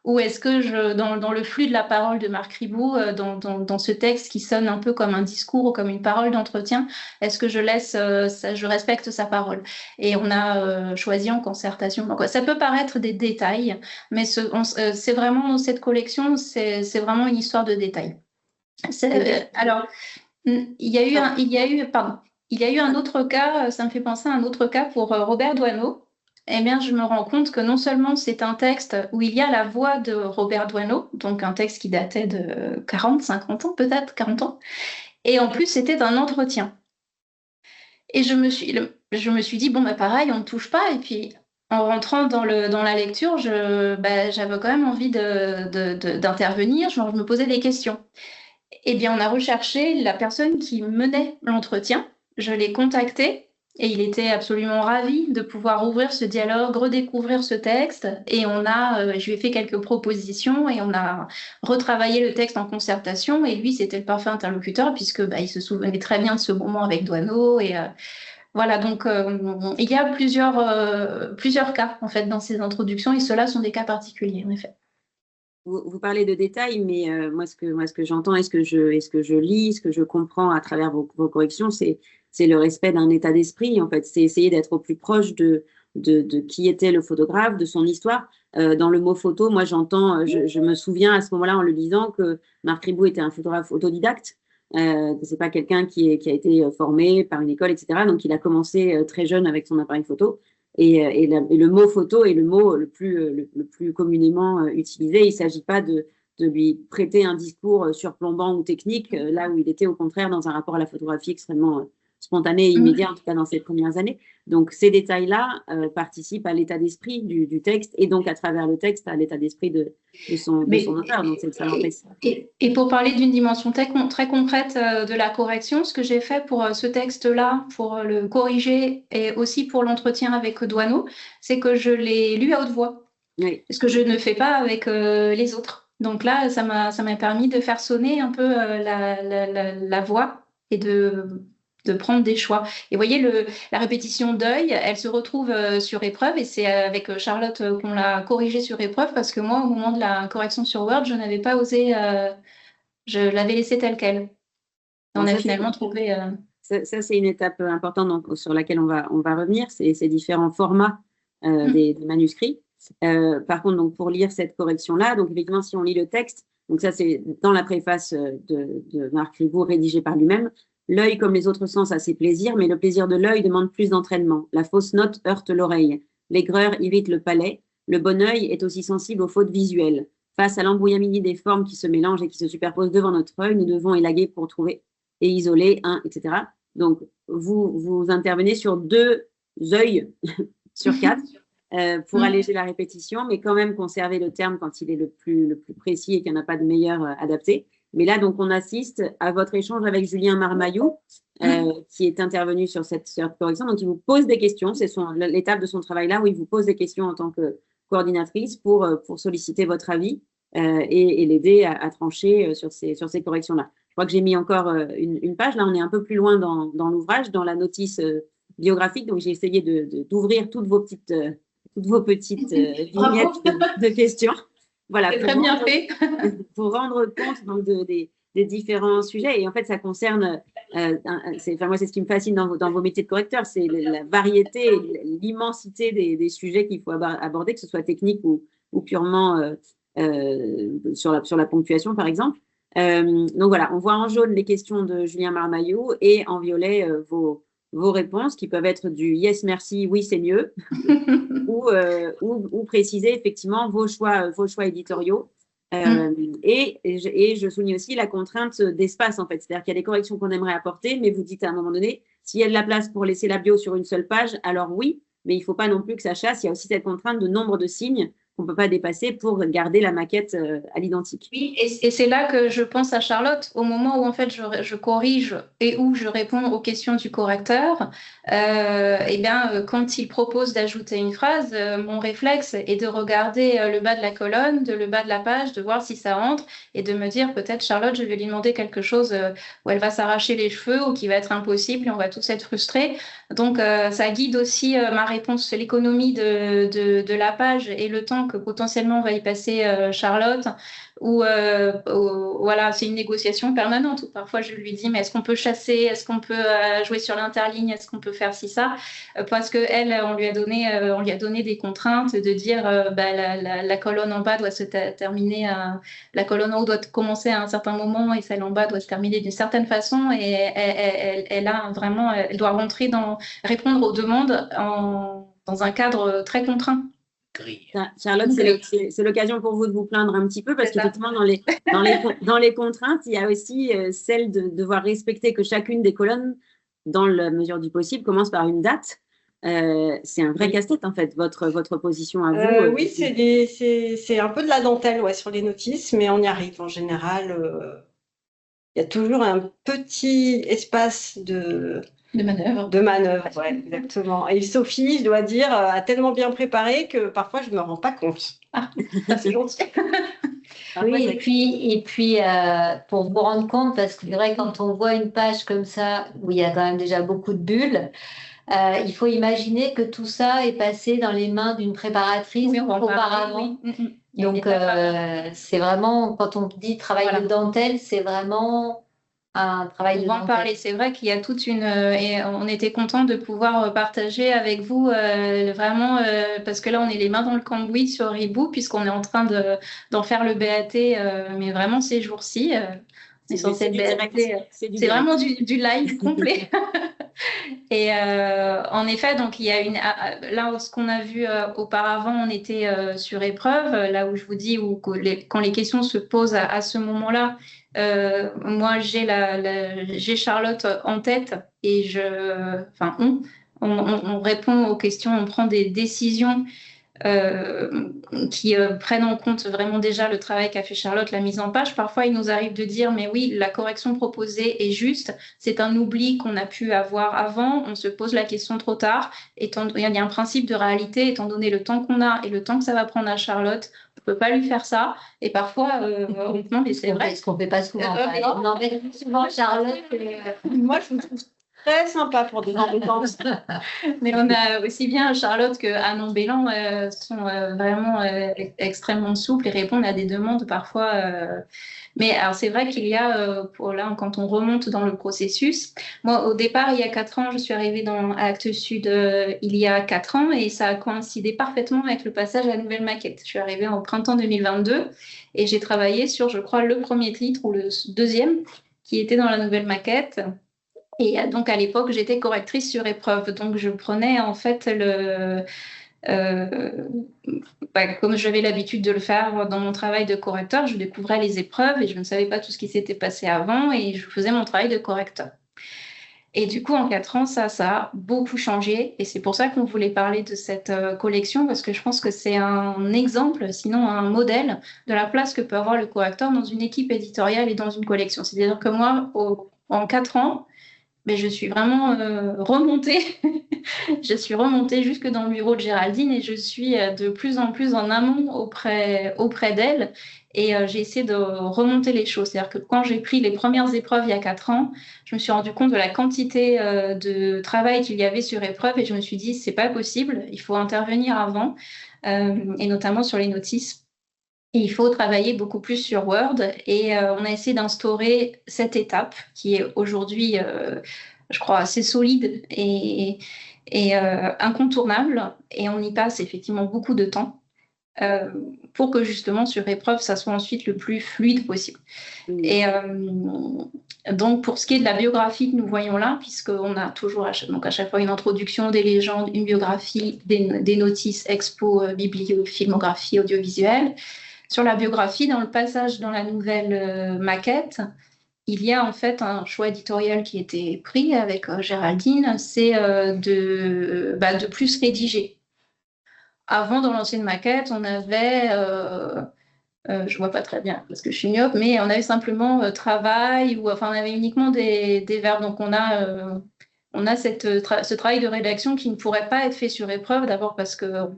ou est-ce que dans le flux de la parole de Marc Ribot, dans ce texte qui sonne un peu comme un discours ou comme une parole d'entretien, est-ce que je respecte sa parole? Et on a choisi en concertation. Donc, ça peut paraître des détails, mais c'est vraiment cette collection, c'est vraiment une histoire de détails. Alors, il y a eu un autre cas, ça me fait penser à un autre cas pour Robert Doisneau. Eh bien, je me rends compte que non seulement c'est un texte où il y a la voix de Robert Doisneau, donc un texte qui datait de 40, 50 ans, peut-être 40 ans, et en plus c'était un entretien. Et je me suis dit, bon, bah, pareil, on ne touche pas. Et puis, en rentrant dans la lecture, j'avais quand même envie d'intervenir. Je me posais des questions. Eh bien, on a recherché la personne qui menait l'entretien. Je l'ai contacté et il était absolument ravi de pouvoir ouvrir ce dialogue, redécouvrir ce texte. Et je lui ai fait quelques propositions et on a retravaillé le texte en concertation. Et lui, c'était le parfait interlocuteur puisque il se souvenait très bien de ce moment avec Doisneau. Et voilà, donc il y a plusieurs cas en fait dans ces introductions et ceux-là sont des cas particuliers en effet. Vous parlez de détails, mais moi, ce que j'entends et ce que je lis, ce que je comprends à travers vos corrections, c'est le respect d'un état d'esprit. En fait, c'est essayer d'être au plus proche de qui était le photographe, de son histoire. Dans le mot photo, moi, j'entends, je me souviens à ce moment-là, en le lisant, que Marc Ribot était un photographe autodidacte. C'est pas quelqu'un qui a été formé par une école, etc. Donc, il a commencé très jeune avec son appareil photo. Et le mot photo est le mot le plus communément utilisé. Il ne s'agit pas de lui prêter un discours surplombant ou technique, là où il était au contraire dans un rapport à la photographie extrêmement spontané et immédiat, en tout cas dans ses premières années. Donc ces détails-là participent à l'état d'esprit du texte et donc à travers le texte à l'état d'esprit de son auteur. Donc c'est ça. Et pour parler d'une dimension très concrète de la correction, ce que j'ai fait pour ce texte-là, pour le corriger et aussi pour l'entretien avec Doisneau, c'est que je l'ai lu à haute voix. Oui. Ce que je ne fais pas avec les autres. Donc là, ça m'a permis de faire sonner un peu la voix et de prendre des choix. Et vous voyez, la répétition d'œil, elle se retrouve sur épreuve et c'est avec Charlotte qu'on l'a corrigée sur épreuve parce que moi, au moment de la correction sur Word, je n'avais pas osé, je l'avais laissée telle qu'elle. On a finalement trouvé... Ça, c'est une étape importante donc, sur laquelle on va revenir, c'est ces différents formats des manuscrits. Par contre, donc, pour lire cette correction-là, donc effectivement, si on lit le texte, donc ça c'est dans la préface de Marc Ribot rédigée par lui-même, l'œil comme les autres sens a ses plaisirs, mais le plaisir de l'œil demande plus d'entraînement. La fausse note heurte l'oreille, l'aigreur irrite le palais, le bon œil est aussi sensible aux fautes visuelles. Face à l'embrouillamini des formes qui se mélangent et qui se superposent devant notre œil, nous devons élaguer pour trouver et isoler un, etc. Donc, vous intervenez sur 2 œils sur 4. Pour alléger la répétition, mais quand même conserver le terme quand il est le plus précis et qu'il n'y en a pas de meilleur adapté. Mais là, donc, on assiste à votre échange avec Julien Marmaillou, qui est intervenu sur cette correction. Donc, il vous pose des questions. C'est l'étape de son travail là où il vous pose des questions en tant que coordinatrice pour solliciter votre avis et l'aider à trancher sur ces corrections-là. Je crois que j'ai mis encore une page. Là, on est un peu plus loin dans l'ouvrage, dans la notice biographique. Donc, j'ai essayé d'ouvrir toutes vos petites vignettes de questions. Voilà, c'est très bien fait. Pour rendre compte donc, des différents sujets. Et en fait, ça concerne, moi, c'est ce qui me fascine dans vos métiers de correcteur, c'est la variété, l'immensité des sujets qu'il faut aborder, que ce soit technique ou purement sur la ponctuation, par exemple. Donc voilà, on voit en jaune les questions de Julien Marmaillou et en violet vos réponses qui peuvent être du yes merci, oui c'est mieux ou préciser effectivement vos choix éditoriaux. Et je souligne aussi la contrainte d'espace en fait, c'est-à-dire qu'il y a des corrections qu'on aimerait apporter, mais vous dites à un moment donné, s'il y a de la place pour laisser la bio sur une seule page, alors oui, mais il ne faut pas non plus que ça chasse, il y a aussi cette contrainte de nombre de signes qu'on ne peut pas dépasser pour garder la maquette à l'identique. Oui, et c'est là que je pense à Charlotte, au moment où en fait je corrige et où je réponds aux questions du correcteur, quand il propose d'ajouter une phrase, mon réflexe est de regarder le bas de la colonne, le bas de la page, de voir si ça entre et de me dire peut-être Charlotte, je vais lui demander quelque chose où elle va s'arracher les cheveux ou qui va être impossible et on va tous être frustrés. Donc ça guide aussi ma réponse, l'économie de la page et le temps temps que potentiellement va y passer Charlotte, ou voilà, c'est une négociation permanente où parfois je lui dis mais est-ce qu'on peut chasser, est-ce qu'on peut jouer sur l'interligne, est-ce qu'on peut faire ci ça, parce que elle on lui a donné des contraintes de dire bah, la colonne en bas doit se terminer la colonne en haut doit commencer à un certain moment et celle en bas doit se terminer d'une certaine façon, et elle a vraiment, elle doit répondre aux demandes dans un cadre très contraint. Charlotte, c'est l'occasion pour vous de vous plaindre un petit peu, parce qu'effectivement, dans les contraintes, il y a aussi celle de devoir respecter que chacune des colonnes, dans la mesure du possible, commence par une date. C'est un vrai casse-tête, en fait, votre position à vous. Oui, c'est un peu de la dentelle sur les notices, mais on y arrive en général. Il y a toujours un petit espace de manœuvre. De manœuvre, ouais, exactement. Et Sophie, je dois dire, a tellement bien préparé que parfois je ne me rends pas compte. Ah, ça c'est gentil. Oui, et puis pour vous rendre compte, parce que c'est vrai, quand on voit une page comme ça, où il y a quand même déjà beaucoup de bulles, il faut imaginer que tout ça est passé dans les mains d'une préparatrice auparavant. Oui. Donc, c'est vraiment, quand on dit travail de dentelle, c'est vraiment un travail de dentelle. On va en parler. C'est vrai qu'il y a toute une... et on était content de pouvoir partager avec vous vraiment, parce que là, on est les mains dans le cambouis sur Ribou, puisqu'on est en train d'en faire le BAT, mais vraiment ces jours-ci. C'est c'est vraiment du live complet. Et en effet, donc il y a là ce qu'on a vu auparavant, on était sur épreuve, là où je vous dis quand les questions se posent à ce moment-là, moi j'ai Charlotte en tête et on répond aux questions, on prend des décisions qui prennent en compte vraiment déjà le travail qu'a fait Charlotte, la mise en page. Parfois, il nous arrive de dire, mais oui, la correction proposée est juste, c'est un oubli qu'on a pu avoir avant, on se pose la question trop tard. Il y a un principe de réalité, étant donné le temps qu'on a et le temps que ça va prendre à Charlotte, on ne peut pas lui faire ça. Et parfois, non, mais c'est vrai. Ce qu'on ne fait pas souvent. On embête souvent Charlotte. Moi, je vous trouve très sympa pour des embêtances. Mais on a aussi bien Charlotte que Anne Bélan sont vraiment extrêmement souples et répondent à des demandes parfois. Mais alors c'est vrai qu'il y a, quand on remonte dans le processus, moi au départ, il y a 4 ans, je suis arrivée à Actes Sud il y a 4 ans et ça a coïncidé parfaitement avec le passage à la nouvelle maquette. Je suis arrivée au printemps 2022 et j'ai travaillé sur, je crois, le premier titre ou le deuxième qui était dans la nouvelle maquette. Et donc, à l'époque, j'étais correctrice sur épreuve. Donc, je prenais en fait comme j'avais l'habitude de le faire dans mon travail de correcteur, je découvrais les épreuves et je ne savais pas tout ce qui s'était passé avant et je faisais mon travail de correcteur. Et du coup, en 4 ans, ça a beaucoup changé. Et c'est pour ça qu'on voulait parler de cette collection, parce que je pense que c'est un exemple, sinon un modèle, de la place que peut avoir le correcteur dans une équipe éditoriale et dans une collection. C'est-à-dire que moi, en 4 ans, mais je suis vraiment remontée. Je suis remontée jusque dans le bureau de Géraldine et je suis de plus en plus en amont auprès d'elle. Et j'ai essayé de remonter les choses. C'est-à-dire que quand j'ai pris les premières épreuves il y a 4 ans, je me suis rendu compte de la quantité de travail qu'il y avait sur épreuve et je me suis dit, c'est pas possible, il faut intervenir avant, et notamment sur les notices. Et il faut travailler beaucoup plus sur Word et on a essayé d'instaurer cette étape qui est aujourd'hui, je crois, assez solide et incontournable. Et on y passe effectivement beaucoup de temps pour que justement sur épreuve, ça soit ensuite le plus fluide possible. Et donc pour ce qui est de la biographie que nous voyons là, puisqu'on a toujours à chaque fois une introduction, des légendes, une biographie, des notices, expos, biblio, filmographie, audiovisuelle. Sur la biographie, dans le passage dans la nouvelle maquette, il y a en fait un choix éditorial qui a été pris avec Géraldine, c'est de plus rédiger. Avant, dans l'ancienne maquette, on avait, je vois pas très bien parce que je suis myope, mais on avait simplement travail, on avait uniquement des verbes. Donc on a ce travail de rédaction qui ne pourrait pas être fait sur épreuve, d'abord parce que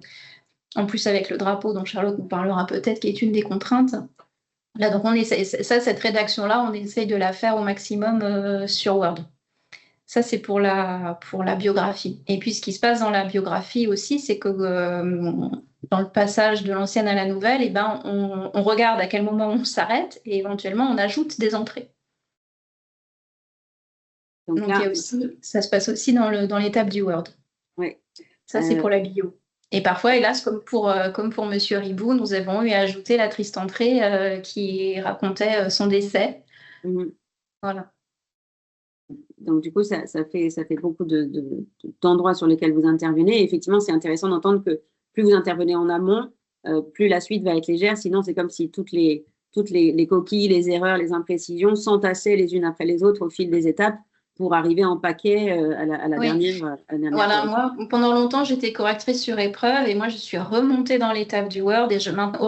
en plus avec le drapeau dont Charlotte nous parlera peut-être, qui est une des contraintes. Là, donc on essaie, cette rédaction-là, on essaye de la faire au maximum sur Word. Ça, c'est pour la biographie. Et puis, ce qui se passe dans la biographie aussi, c'est que dans le passage de l'ancienne à la nouvelle, eh ben, on regarde à quel moment on s'arrête et éventuellement on ajoute des entrées. Donc là, il y a aussi, ça se passe aussi dans l'étape du Word. ouais. Ça, c'est pour la bio. Et parfois, hélas, comme pour Monsieur Ribou, nous avons eu à ajouter la triste entrée qui racontait son décès. Voilà. Donc, du coup, ça fait beaucoup d'endroits sur lesquels vous intervenez. Et effectivement, c'est intéressant d'entendre que plus vous intervenez en amont, plus la suite va être légère. Sinon, c'est comme si toutes les coquilles, les erreurs, les imprécisions s'entassaient les unes après les autres au fil des étapes pour arriver en paquet à la dernière. Voilà, moi, pendant longtemps, j'étais correctrice sur épreuve et moi, je suis remontée dans l'étape du Word. Et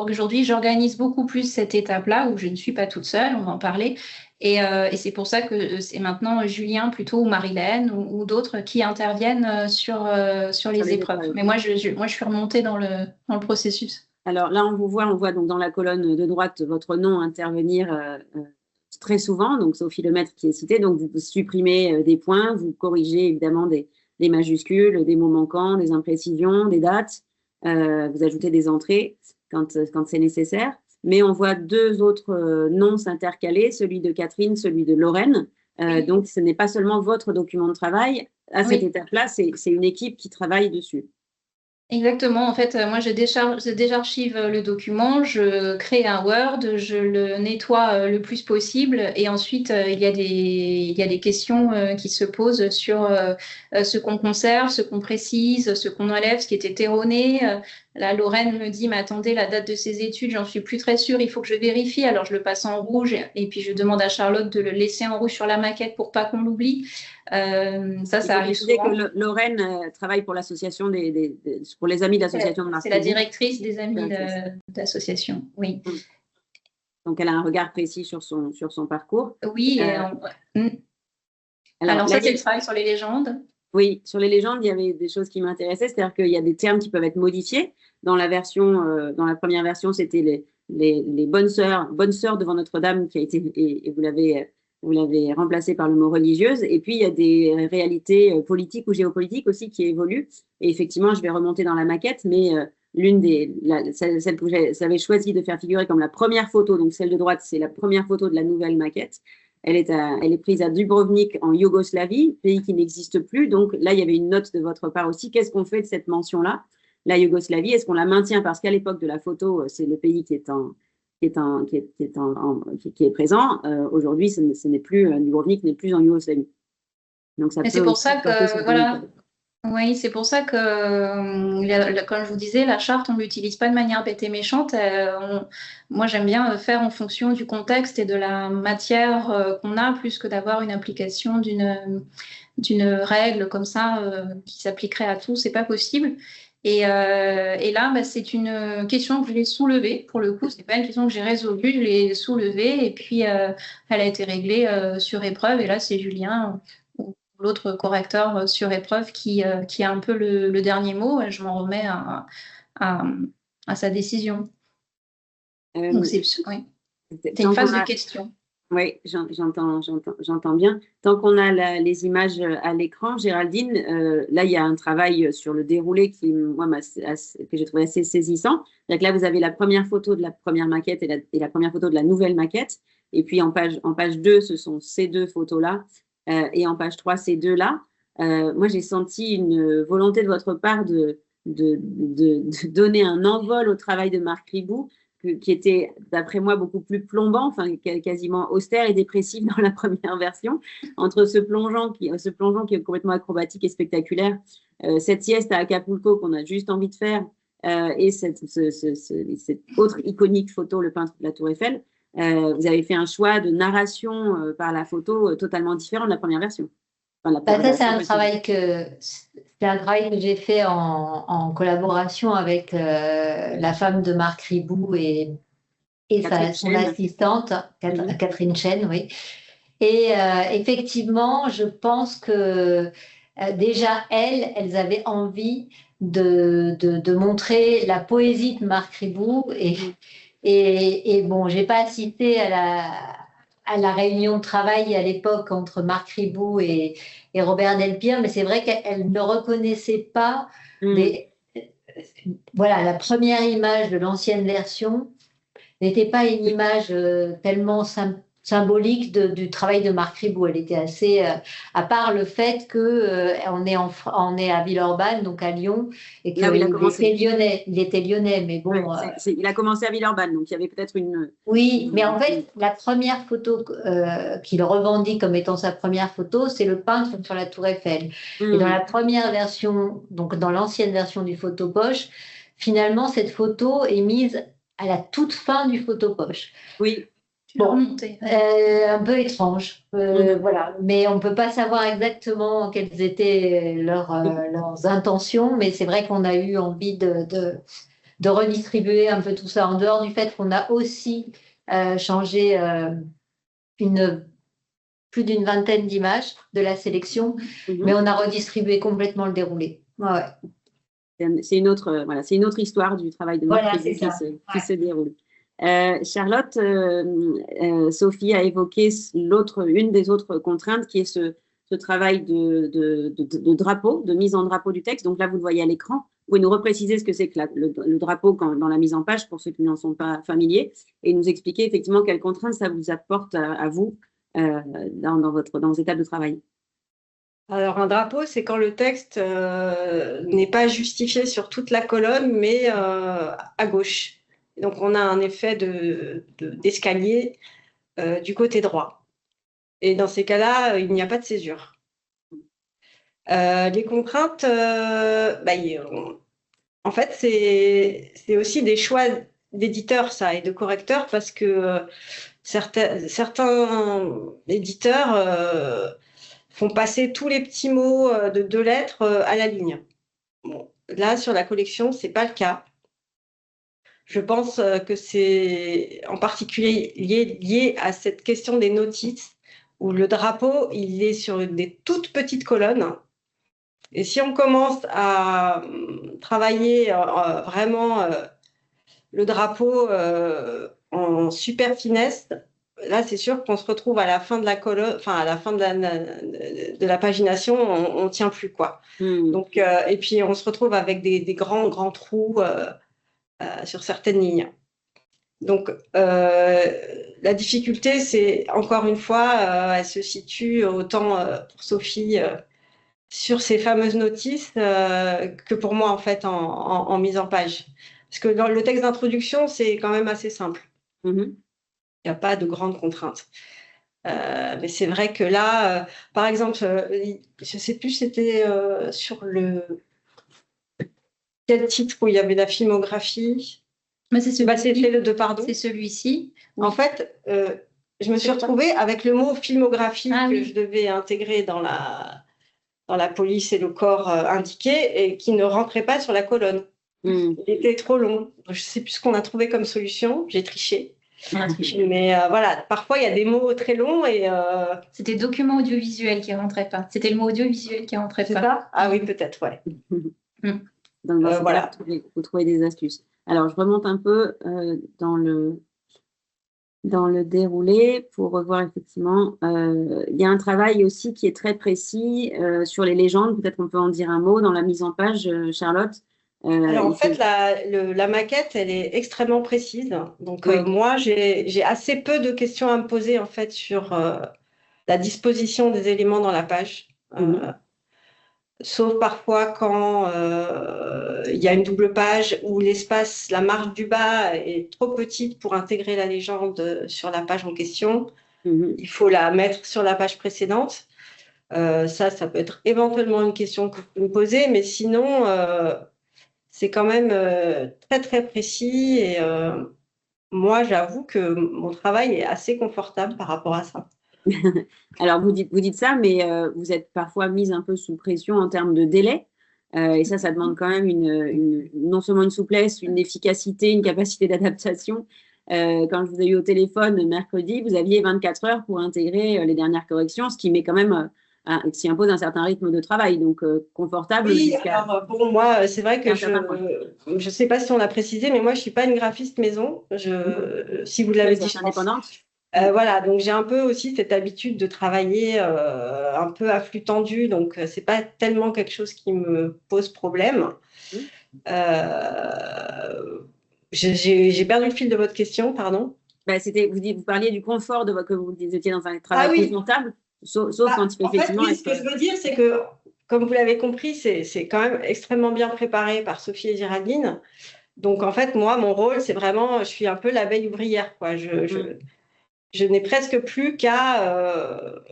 aujourd'hui, j'organise beaucoup plus cette étape-là où je ne suis pas toute seule, on va en parler. Et c'est pour ça que c'est maintenant Julien plutôt ou Marilène ou d'autres qui interviennent sur les épreuves. Mais moi, je suis remontée dans le processus. Alors là, on voit donc dans la colonne de droite votre nom intervenir très souvent, donc Sophie Lemaître qui est citée. Donc vous supprimez des points, vous corrigez évidemment des majuscules, des mots manquants, des imprécisions, des dates, vous ajoutez des entrées quand c'est nécessaire. Mais on voit deux autres noms s'intercaler, celui de Catherine, celui de Lorraine. Donc ce n'est pas seulement votre document de travail. À cette étape-là, c'est une équipe qui travaille dessus. Exactement. En fait, moi, je désarchive le document, je crée un Word, je le nettoie le plus possible et ensuite, il y a des questions qui se posent sur ce qu'on conserve, ce qu'on précise, ce qu'on enlève, ce qui était erroné. Là, Lorraine me dit, mais attendez, la date de ses études, j'en suis plus très sûre, il faut que je vérifie. Alors, je le passe en rouge et puis je demande à Charlotte de le laisser en rouge sur la maquette pour pas qu'on l'oublie. Ça arrive souvent. Que Lorraine travaille pour l'association pour les amis de l'association de Marc. C'est la directrice des amis d'association, oui. Donc, elle a un regard précis sur son parcours. Oui. Alors ça, c'est le travail sur les légendes. Oui, sur les légendes, il y avait des choses qui m'intéressaient, c'est-à-dire qu'il y a des termes qui peuvent être modifiés. Dans la première version, c'était les bonnes sœurs devant Notre-Dame qui a été, et vous l'avez remplacé par le mot religieuse. Et puis, il y a des réalités politiques ou géopolitiques aussi qui évoluent. Et effectivement, je vais remonter dans la maquette, mais celle que j'avais choisi de faire figurer comme la première photo, donc celle de droite, c'est la première photo de la nouvelle maquette. Elle est prise à Dubrovnik en Yougoslavie, pays qui n'existe plus. Donc là, il y avait une note de votre part aussi. Qu'est-ce qu'on fait de cette mention-là, la Yougoslavie? Est-ce qu'on la maintient parce qu'à l'époque de la photo, c'est le pays qui est présent. Aujourd'hui, ce n'est plus Dubrovnik n'est plus en Yougoslavie. Donc ça. C'est pour ça que voilà. Oui, c'est pour ça que, comme je vous disais, la charte, on ne l'utilise pas de manière bête et méchante. Moi, j'aime bien faire en fonction du contexte et de la matière qu'on a, plus que d'avoir une application d'une règle comme ça qui s'appliquerait à tout. C'est pas possible. Et là, c'est une question que je l'ai soulevée. Pour le coup, c'est pas une question que j'ai résolue, je l'ai soulevée et puis elle a été réglée sur épreuve. Et là, c'est Julien, l'autre correcteur sur épreuve, qui a un peu le dernier mot. Je m'en remets à sa décision. Donc c'est une phase de question. Oui, j'entends bien. Tant qu'on a les images à l'écran, Géraldine, là, il y a un travail sur le déroulé que j'ai trouvé assez saisissant. Donc là, vous avez la première photo de la première maquette et la première photo de la nouvelle maquette. Et puis, en page 2, ce sont ces deux photos-là. Et en page 3, ces deux-là. Moi, j'ai senti une volonté de votre part de donner un envol au travail de Marc Ribou, qui était, d'après moi, beaucoup plus plombant, enfin quasiment austère et dépressif dans la première version, entre ce plongeon qui est complètement acrobatique et spectaculaire, cette sieste à Acapulco qu'on a juste envie de faire, et cette autre iconique photo, le peintre de la Tour Eiffel. Vous avez fait un choix de narration par la photo totalement différent de la première version. Ça, c'est un travail que j'ai fait en collaboration avec la femme de Marc Ribou et son assistante, Catherine Chen, oui. Et effectivement, je pense que déjà, elles avaient envie de montrer la poésie de Marc Ribou. Et bon, je n'ai pas assisté à la réunion de travail à l'époque entre Marc Ribou et Robert Delpire, mais c'est vrai qu'elle ne reconnaissait pas voilà, la première image de l'ancienne version n'était pas une image tellement symbolique du travail de Marc Ribot. Elle était assez, à part le fait que on est à Villeurbanne, donc à Lyon, et Là où il a qu'il commencé. était lyonnais. Il était lyonnais, mais bon. Ouais, il a commencé à Villeurbanne, donc il y avait peut-être une. Oui, mais en fait, la première photo qu'il revendique comme étant sa première photo, c'est le peintre sur la Tour Eiffel. Et dans la première version, donc dans l'ancienne version du photopoche, finalement, cette photo est mise à la toute fin du photopoche. Oui. Bon, un peu étrange, voilà. Mais on ne peut pas savoir exactement quelles étaient leurs intentions, mais c'est vrai qu'on a eu envie de redistribuer un peu tout ça, en dehors du fait qu'on a aussi changé plus d'une vingtaine d'images de la sélection, mais on a redistribué complètement le déroulé. Ouais. C'est une autre, voilà, c'est une autre histoire du travail de Marc Ribot qui se déroule. Charlotte, Sophie a évoqué une des autres contraintes qui est ce travail de drapeau, de mise en drapeau du texte. Donc là, vous le voyez à l'écran. Vous pouvez nous repréciser ce que c'est que le drapeau dans la mise en page pour ceux qui n'en sont pas familiers et nous expliquer effectivement quelles contraintes ça vous apporte à vous dans vos étapes de travail. Alors, un drapeau, c'est quand le texte n'est pas justifié sur toute la colonne, mais à gauche. Donc, on a un effet d'escalier du côté droit. Et dans ces cas-là, il n'y a pas de césure. Les contraintes, en fait, c'est aussi des choix d'éditeurs, ça, et de correcteurs, parce que certains éditeurs font passer tous les petits mots de 2 lettres à la ligne. Bon, là, sur la collection, ce n'est pas le cas. Je pense que c'est en particulier lié à cette question des notices, où le drapeau, il est sur des toutes petites colonnes. Et si on commence à travailler vraiment le drapeau en super finesse, là, c'est sûr qu'on se retrouve à la fin de la colonne, enfin à la fin de la pagination, on tient plus, quoi. Donc, et puis on se retrouve avec des grands trous sur certaines lignes. Donc, la difficulté, c'est encore une fois, elle se situe autant pour Sophie sur ces fameuses notices que pour moi en fait en mise en page. Parce que dans le texte d'introduction, c'est quand même assez simple. Il n'y a pas de grandes contraintes. Mais c'est vrai que là, par exemple, je ne sais plus c'était sur quel titre où il y avait la filmographie. C'est celui-ci. Oui. En fait, je me suis retrouvée avec le mot filmographie que je devais intégrer dans la police et le corps indiqué et qui ne rentrait pas sur la colonne. Il était trop long. Je ne sais plus ce qu'on a trouvé comme solution. J'ai triché. Mais voilà, parfois il y a des mots très longs et. C'était document audiovisuel qui ne rentrait pas. C'était le mot audiovisuel qui ne rentrait pas. C'est ça ? Ah oui, peut-être, ouais. Donc, voilà. Vous trouvez des astuces. Alors, je remonte un peu dans le déroulé pour revoir effectivement. Il y a un travail aussi qui est très précis sur les légendes. Peut-être qu'on peut en dire un mot dans la mise en page, Charlotte. Alors en fait, la maquette, elle est extrêmement précise. Donc moi, j'ai assez peu de questions à me poser en fait sur la disposition des éléments dans la page. Sauf parfois quand il y a une double page où l'espace, la marge du bas est trop petite pour intégrer la légende sur la page en question. Il faut la mettre sur la page précédente. Ça peut être éventuellement une question que vous pouvez me poser, mais sinon, c'est quand même très, très précis. Et moi, j'avoue que mon travail est assez confortable par rapport à ça. Alors, vous dites ça, mais vous êtes parfois mise un peu sous pression en termes de délai. Et ça demande quand même non seulement une souplesse, une efficacité, une capacité d'adaptation. Quand je vous ai eu au téléphone mercredi, vous aviez 24 heures pour intégrer les dernières corrections, ce qui met quand même, qui impose un certain rythme de travail. Donc, confortable. Oui, alors pour moi, c'est vrai que je ne sais pas si on l'a précisé, mais moi, je ne suis pas une graphiste maison. Si vous l'avez dit, indépendante. Voilà, donc j'ai un peu aussi cette habitude de travailler un peu à flux tendu, donc c'est pas tellement quelque chose qui me pose problème. Mhm. J'ai perdu le fil de votre question, pardon. Bah, vous parliez du confort que vous étiez dans un Ah travail oui, confortable, sauf quand il faut en fait, effectivement oui, ce être. que je veux dire, c'est que, comme vous l'avez compris, c'est quand même extrêmement bien préparé par Sophie et Géraldine. Donc, en fait, moi, mon rôle, c'est vraiment, je suis un peu la veille ouvrière, quoi. Je n'ai presque plus qu'à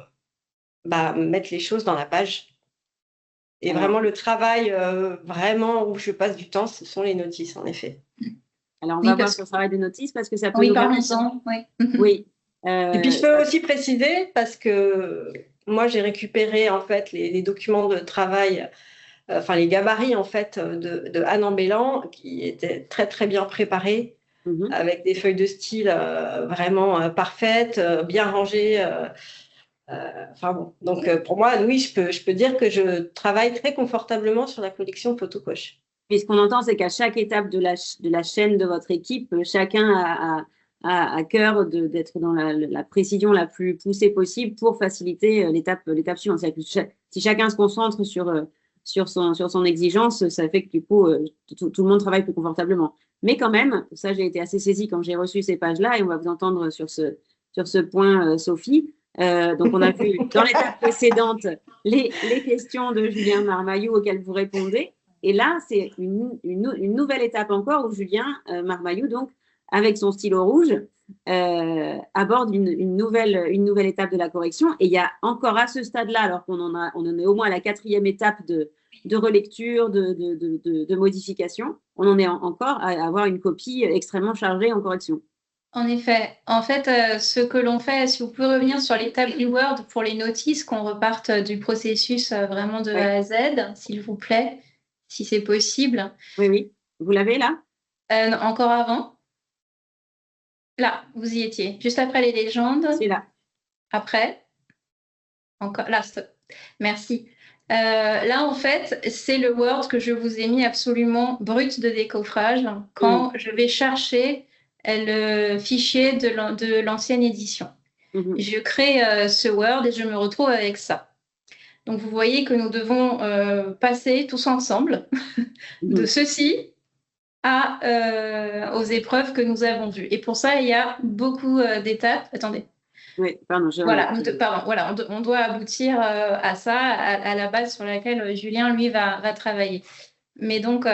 mettre les choses dans la page. Et Alors, vraiment, le travail, vraiment, où je passe du temps, ce sont les notices, en effet. on Oui, va voir sur le travail des notices parce que ça peut oui, nous permettre. parlons-en. Oui. Oui. Et puis, je peux aussi préciser, parce que moi, j'ai récupéré, en fait, les documents de travail, enfin, les gabarits, en fait, de Anne Ambellan, qui étaient très, très bien préparés, avec des feuilles de style vraiment parfaites, bien rangées. Enfin bon, donc pour moi, oui, je peux dire que je travaille très confortablement sur la collection Photopoche. Puis ce qu'on entend, c'est qu'à chaque étape de la chaîne de votre équipe, chacun a à cœur d'être dans la précision la plus poussée possible pour faciliter l'étape suivante. C'est-à-dire que si chacun se concentre sur son exigence, ça fait que du coup, tout le monde travaille plus confortablement. Mais quand même, ça, j'ai été assez saisie quand j'ai reçu ces pages-là et on va vous entendre sur ce point, Sophie. Donc, on a vu dans l'étape précédente les questions de Julien Marmaillou auxquelles vous répondez. Et là, c'est une nouvelle étape encore où Julien Marmaillou, donc, avec son stylo rouge, aborde une nouvelle étape de la correction. Et il y a encore à ce stade-là, alors qu'on on en est au moins à la 4e étape de relecture, de modification, on en est encore à avoir une copie extrêmement chargée en correction. En effet. En fait, ce que l'on fait, si vous pouvez revenir sur l'étape du Word pour les notices, qu'on reparte du processus vraiment de A à Z, s'il vous plaît, si c'est possible. Oui, oui. Vous l'avez là? Encore avant. Là, vous y étiez. Juste après les légendes. C'est là. Après. Encore là. Merci. Là, en fait, c'est le Word que je vous ai mis absolument brut de décoffrage quand je vais chercher le fichier de l'ancienne édition. Je crée ce Word et je me retrouve avec ça. Donc, vous voyez que nous devons passer tous ensemble de ceci aux épreuves que nous avons vues. Et pour ça, il y a beaucoup d'étapes. Attendez. Oui, pardon. On doit aboutir à ça, à la base sur laquelle Julien, lui, va travailler. Mais donc,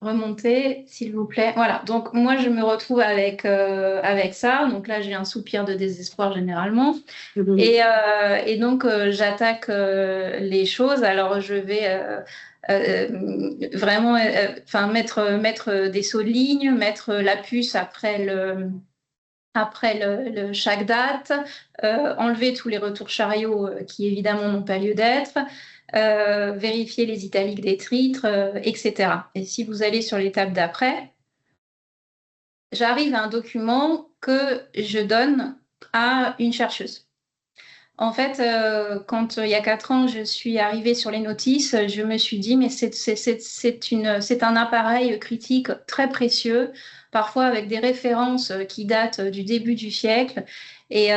remonter, s'il vous plaît. Voilà, donc moi, je me retrouve avec ça. Donc là, j'ai un soupir de désespoir généralement. Et donc, j'attaque les choses. Alors, je vais vraiment mettre des sauts de ligne, mettre la puce après chaque date, enlever tous les retours chariots qui évidemment n'ont pas lieu d'être, vérifier les italiques des titres, etc. Et si vous allez sur l'étape d'après, j'arrive à un document que je donne à une chercheuse. En fait, quand il y a 4 ans, je suis arrivée sur les notices, je me suis dit, mais c'est un appareil critique très précieux, parfois avec des références qui datent du début du siècle et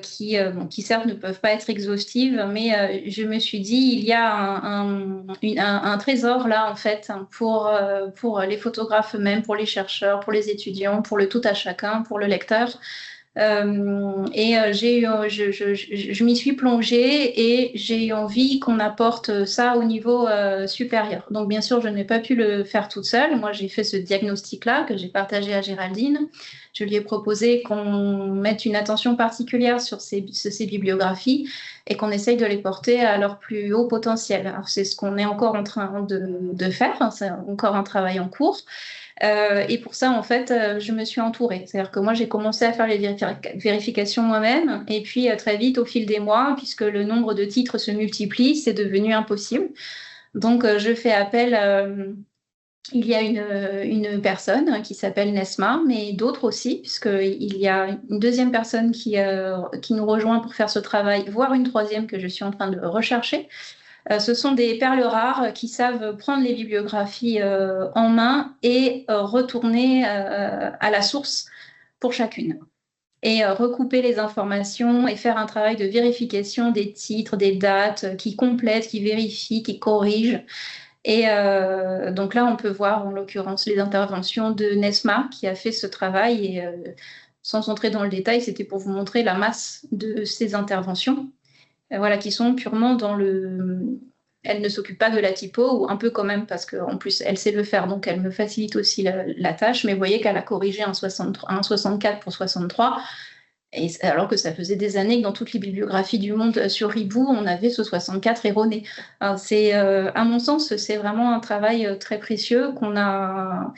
qui certes ne peuvent pas être exhaustives, mais je me suis dit, il y a un trésor là, en fait, pour les photographes eux-mêmes, pour les chercheurs, pour les étudiants, pour le tout à chacun, pour le lecteur. Je m'y suis plongée et j'ai eu envie qu'on apporte ça au niveau supérieur. Donc, bien sûr, je n'ai pas pu le faire toute seule. Moi, j'ai fait ce diagnostic-là que j'ai partagé à Géraldine. Je lui ai proposé qu'on mette une attention particulière sur ces bibliographies et qu'on essaye de les porter à leur plus haut potentiel. Alors, c'est ce qu'on est encore en train de faire. C'est encore un travail en cours. Et pour ça, en fait, je me suis entourée. C'est-à-dire que moi, j'ai commencé à faire les vérifications moi-même. Et puis, très vite, au fil des mois, puisque le nombre de titres se multiplie, c'est devenu impossible. Donc, je fais appel. Il y a une personne qui s'appelle Nesma, mais d'autres aussi, puisqu'il y a une deuxième personne qui nous rejoint pour faire ce travail, voire une troisième que je suis en train de rechercher. Ce sont des perles rares qui savent prendre les bibliographies en main et retourner à la source pour chacune. et recouper les informations et faire un travail de vérification des titres, des dates, qui complète, qui vérifie, qui corrige. Et donc là, on peut voir en l'occurrence les interventions de Nesma qui a fait ce travail. Et sans entrer dans le détail, c'était pour vous montrer la masse de ces interventions, voilà, qui sont purement dans le. Elle ne s'occupe pas de la typo, ou un peu quand même, parce qu'en plus, elle sait le faire, donc elle me facilite aussi la tâche. Mais vous voyez qu'elle a corrigé un 64 pour 63. Et alors que ça faisait des années que dans toutes les bibliographies du monde sur Ribou, on avait ce 64 erroné. À mon sens, c'est vraiment un travail très précieux qu'on a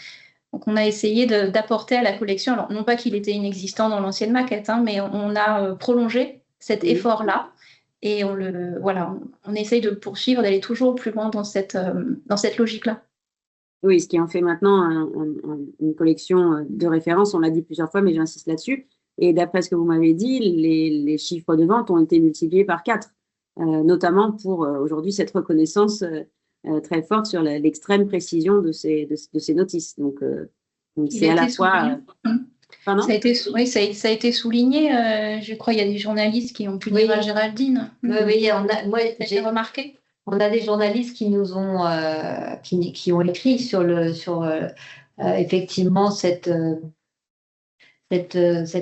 essayé d'apporter à la collection. Alors, non pas qu'il était inexistant dans l'ancienne maquette, hein, mais on a prolongé cet effort-là. Et on essaye de poursuivre, d'aller toujours plus loin dans cette logique-là. Oui, ce qui en fait maintenant une collection de référence, on l'a dit plusieurs fois, mais j'insiste là-dessus. Et d'après ce que vous m'avez dit, les chiffres de vente ont été multipliés par 4, notamment pour aujourd'hui cette reconnaissance très forte sur l'extrême précision de ces notices. Donc c'est à la fois. Pardon ? Ça a été souligné. Je crois qu'il y a des journalistes qui ont pu dire à Géraldine. Oui, j'ai remarqué. On a des journalistes qui nous ont qui ont écrit sur effectivement cette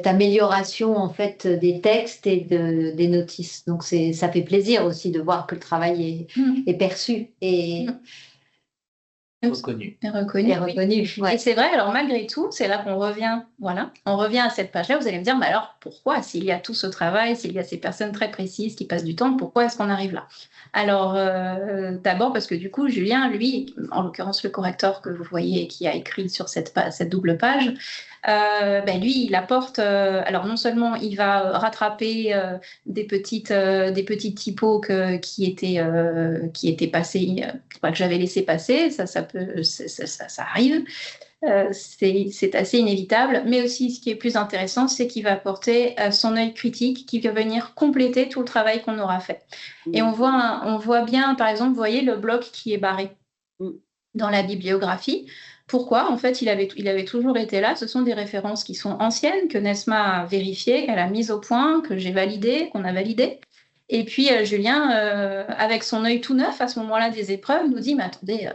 amélioration en fait des textes et des notices. Donc ça fait plaisir aussi de voir que le travail est perçu et reconnu. Ouais. Et c'est vrai, alors malgré tout, c'est là qu'on revient, on revient à cette page-là. Vous allez me dire, mais alors pourquoi, s'il y a tout ce travail, s'il y a ces personnes très précises qui passent du temps, pourquoi est-ce qu'on arrive là? Alors, d'abord parce que du coup, Julien, lui, en l'occurrence le correcteur que vous voyez qui a écrit sur cette double page, lui, il apporte. Alors, non seulement il va rattraper des petites typos qui étaient passées, que j'avais laissé passer. Ça arrive. C'est assez inévitable. Mais aussi, ce qui est plus intéressant, c'est qu'il va apporter son œil critique, qui va venir compléter tout le travail qu'on aura fait. Et on voit bien, par exemple, vous voyez le bloc qui est barré dans la bibliographie. Pourquoi? En fait, il avait toujours été là. Ce sont des références qui sont anciennes, que Nesma a vérifiées, qu'elle a mises au point, que j'ai validées, qu'on a validées. Et puis, Julien, avec son œil tout neuf, à ce moment-là des épreuves, nous dit, mais attendez,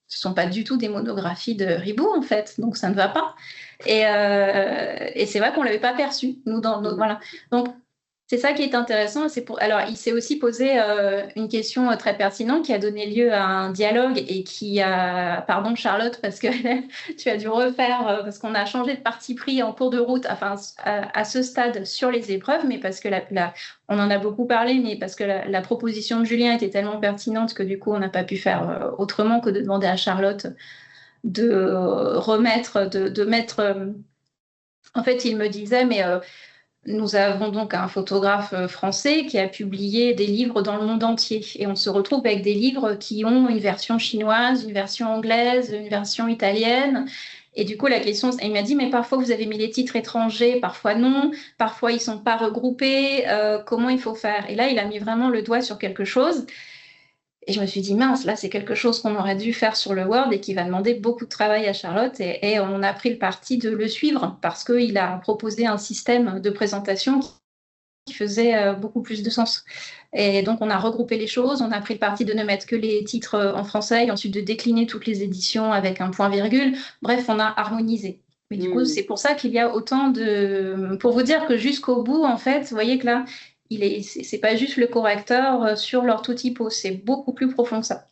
ce ne sont pas du tout des monographies de Ribou, en fait, donc ça ne va pas. Et c'est vrai qu'on ne l'avait pas perçu, nous, voilà. Donc, c'est ça qui est intéressant. Alors, il s'est aussi posé une question très pertinente qui a donné lieu à un dialogue et qui a... Pardon, Charlotte, parce que tu as dû refaire, parce qu'on a changé de parti pris en cours de route, enfin, à ce stade sur les épreuves, mais parce que on en a beaucoup parlé, mais parce que la proposition de Julien était tellement pertinente que du coup, on n'a pas pu faire autrement que de demander à Charlotte de mettre... En fait, il me disait, mais... Nous avons donc un photographe français qui a publié des livres dans le monde entier. Et on se retrouve avec des livres qui ont une version chinoise, une version anglaise, une version italienne. Et du coup, la question, il m'a dit, mais parfois vous avez mis les titres étrangers, parfois non, parfois ils ne sont pas regroupés, comment il faut faire? Et là, il a mis vraiment le doigt sur quelque chose. Et je me suis dit, mince, là, c'est quelque chose qu'on aurait dû faire sur le Word et qui va demander beaucoup de travail à Charlotte. Et on a pris le parti de le suivre parce qu'il a proposé un système de présentation qui faisait beaucoup plus de sens. Et donc, on a regroupé les choses. On a pris le parti de ne mettre que les titres en français et ensuite de décliner toutes les éditions avec un point-virgule. Bref, on a harmonisé. Mais du coup, c'est pour ça qu'il y a autant de... Pour vous dire que jusqu'au bout, en fait, vous voyez que là... c'est pas juste le correcteur sur l'orthotypo, c'est beaucoup plus profond que ça.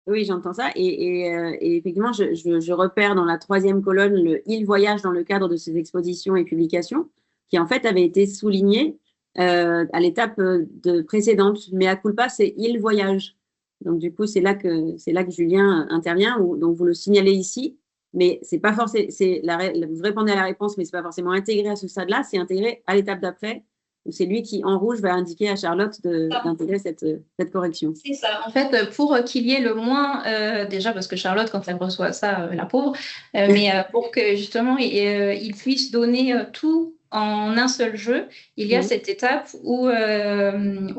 Oui, j'entends ça. Et effectivement, je repère dans la 3e colonne le « Il voyage dans le cadre de ses expositions et publications », qui en fait avait été souligné à l'étape précédente. Mais à culpa, c'est « Il voyage ». Donc du coup, c'est là que Julien intervient. Donc vous le signalez ici, mais c'est pas forcément. Vous répondez à la réponse, mais c'est pas forcément intégré à ce stade-là. C'est intégré à l'étape d'après. C'est lui qui, en rouge, va indiquer à Charlotte d'intégrer cette correction. C'est ça. En fait, pour qu'il y ait le moins, déjà parce que Charlotte, quand elle reçoit ça, la pauvre, mais pour que justement il puisse donner tout en un seul jeu, il y a cette étape où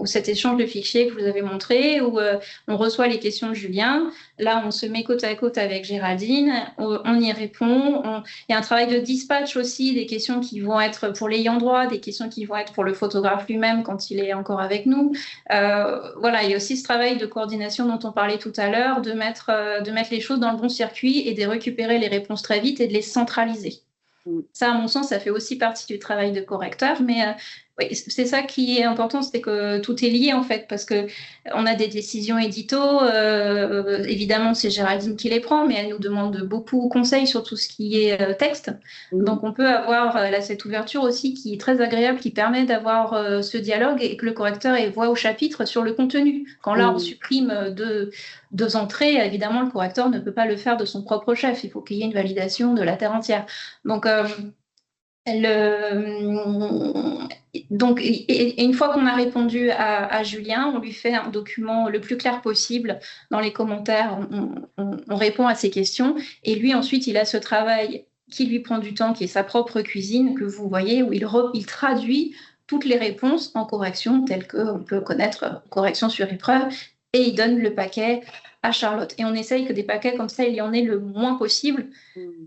cet échange de fichiers que je vous avez montré, où on reçoit les questions de Julien. Là, on se met côte à côte avec Géraldine, on y répond. Il y a un travail de dispatch aussi, des questions qui vont être pour l'ayant droit, des questions qui vont être pour le photographe lui-même quand il est encore avec nous. Voilà, il y a aussi ce travail de coordination dont on parlait tout à l'heure, de mettre les choses dans le bon circuit et de récupérer les réponses très vite et de les centraliser. Ça, à mon sens, ça fait aussi partie du travail de correcteur, mais oui, c'est ça qui est important, c'est que tout est lié en fait, parce que on a des décisions édito, évidemment c'est Géraldine qui les prend, mais elle nous demande beaucoup de conseils sur tout ce qui est texte. Donc on peut avoir là cette ouverture aussi qui est très agréable, qui permet d'avoir ce dialogue et que le correcteur ait voix au chapitre sur le contenu. Quand là on supprime deux entrées, évidemment le correcteur ne peut pas le faire de son propre chef, il faut qu'il y ait une validation de la terre entière. Donc et une fois qu'on a répondu à Julien, on lui fait un document le plus clair possible dans les commentaires, on répond à ses questions et lui ensuite il a ce travail qui lui prend du temps, qui est sa propre cuisine que vous voyez, où il traduit toutes les réponses en correction telles qu'on peut connaître correction sur épreuve et il donne le paquet à Charlotte. Et on essaye que des paquets comme ça, il y en ait le moins possible,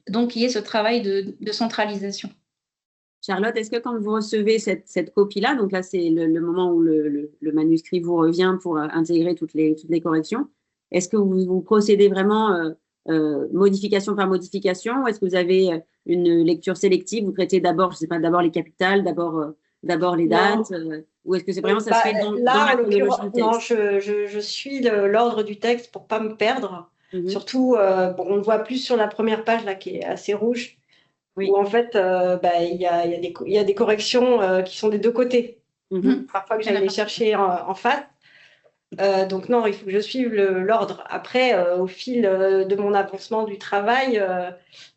donc il y ait ce travail de centralisation. Charlotte, est-ce que quand vous recevez cette copie-là, donc là c'est le moment où le manuscrit vous revient pour intégrer toutes les corrections, est-ce que vous procédez vraiment modification par modification ou est-ce que vous avez une lecture sélective, vous traitez d'abord, je sais pas, d'abord les capitales, d'abord les dates, ou est-ce que c'est vraiment ça se fait dans la chronologie du texte? Non, je suis l'ordre du texte pour pas me perdre. Surtout, on le voit plus sur la première page là qui est assez rouge. Où en fait, il y a des corrections qui sont des deux côtés. Parfois que j'aille les chercher en face. Donc non, il faut que je suive l'ordre. Après, au fil de mon avancement du travail,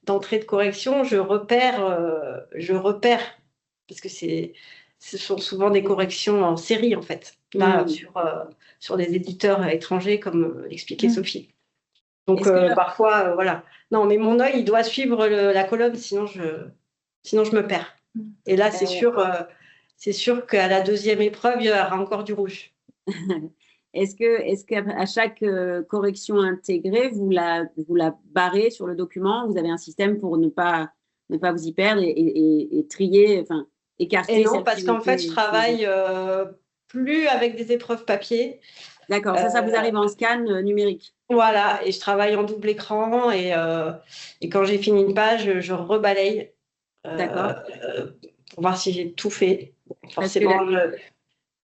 d'entrée de correction, je repère, parce que ce sont souvent des corrections en série en fait, là sur des éditeurs étrangers, comme l'expliquait Sophie. Donc parfois, voilà. Non, mais mon œil, il doit suivre la colonne, sinon je me perds. Et là, c'est sûr qu'à la deuxième épreuve, il y aura encore du rouge. Est-ce qu'à chaque correction intégrée, vous la barrez sur le document? Vous avez un système pour ne pas vous y perdre et trier, enfin, écarter? Et non, parce qu'en fait, je travaille plus avec des épreuves papier. D'accord, ça vous arrive en scan numérique. Voilà, et je travaille en double écran et quand j'ai fini une page, je rebalaye pour voir si j'ai tout fait. Forcément,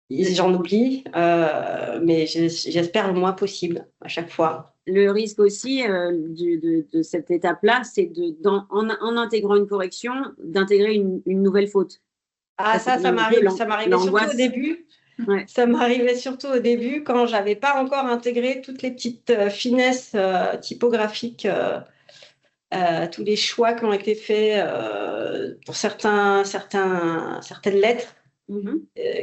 j'en oublie, mais j'espère le moins possible à chaque fois. Le risque aussi de cette étape-là, c'est en intégrant une correction, d'intégrer une nouvelle faute. Ah, ça m'arrivait surtout au début. Ouais. Ça m'arrivait surtout au début quand j'avais pas encore intégré toutes les petites finesses typographiques, tous les choix qui ont été faits pour certaines lettres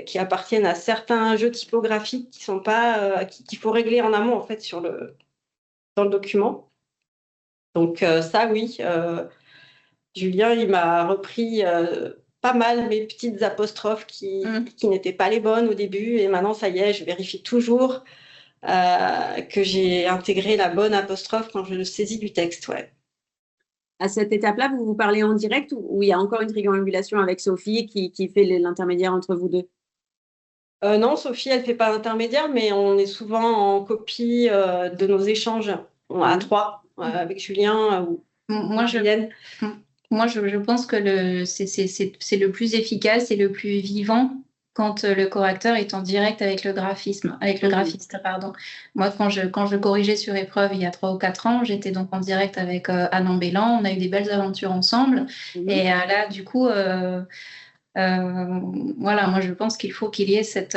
qui appartiennent à certains jeux typographiques qui sont pas qu'il faut régler en amont en fait dans le document. Donc ça oui, Julien il m'a repris pas mal mes petites apostrophes qui n'étaient pas les bonnes au début et maintenant ça y est, je vérifie toujours que j'ai intégré la bonne apostrophe quand je saisis du texte. Ouais. À cette étape-là, vous parlez en direct ou il y a encore une triangulation avec Sophie qui fait l'intermédiaire entre vous deux? Non, Sophie, elle ne fait pas l'intermédiaire, mais on est souvent en copie de nos échanges à trois avec Julien ou Julienne. Moi, je pense que c'est le plus efficace et le plus vivant quand le correcteur est en direct avec le graphiste. Pardon. Moi, quand je corrigeais sur épreuve il y a 3 ou 4 ans, j'étais donc en direct avec Anne Ambellan. On a eu des belles aventures ensemble. Et là, du coup, voilà, moi, je pense qu'il faut qu'il y ait cette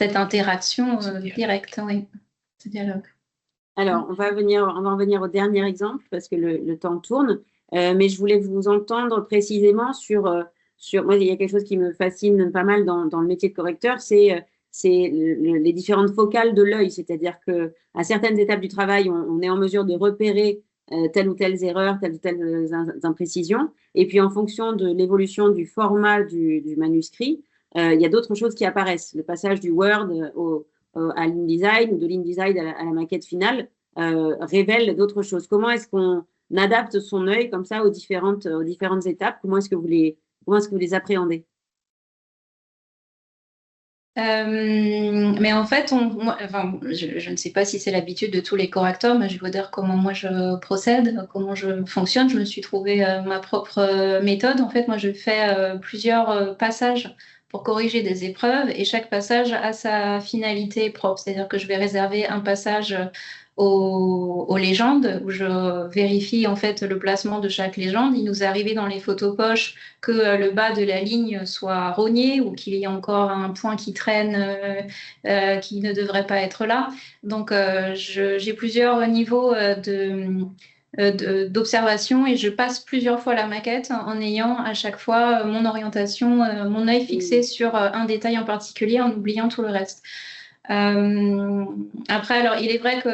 interaction directe, oui, ce dialogue. Alors, on va en venir au dernier exemple parce que le temps tourne. Mais je voulais vous entendre précisément sur moi, il y a quelque chose qui me fascine pas mal dans le métier de correcteur, c'est les différentes focales de l'œil. C'est-à-dire qu'à certaines étapes du travail, on est en mesure de repérer telle ou telle erreur, telle ou telle imprécision. Et puis, en fonction de l'évolution du format du manuscrit, il y a d'autres choses qui apparaissent. Le passage du Word à l'InDesign ou de l'InDesign à la maquette finale révèle d'autres choses. Comment est-ce qu'on adapte son œil comme ça aux différentes étapes? Comment est-ce que vous les appréhendez? Mais en fait, je ne sais pas si c'est l'habitude de tous les correcteurs, mais je vais vous dire comment moi je procède, comment je fonctionne. Je me suis trouvé ma propre méthode. En fait, moi, je fais plusieurs passages pour corriger des épreuves et chaque passage a sa finalité propre. C'est-à-dire que je vais réserver un passage aux légendes où je vérifie en fait le placement de chaque légende. Il nous est arrivé dans les photos poches que le bas de la ligne soit rogné ou qu'il y ait encore un point qui traîne qui ne devrait pas être là. Donc j'ai plusieurs niveaux d'observation et je passe plusieurs fois la maquette en ayant à chaque fois mon orientation, mon œil fixé sur un détail en particulier en oubliant tout le reste. Après, alors, il est vrai que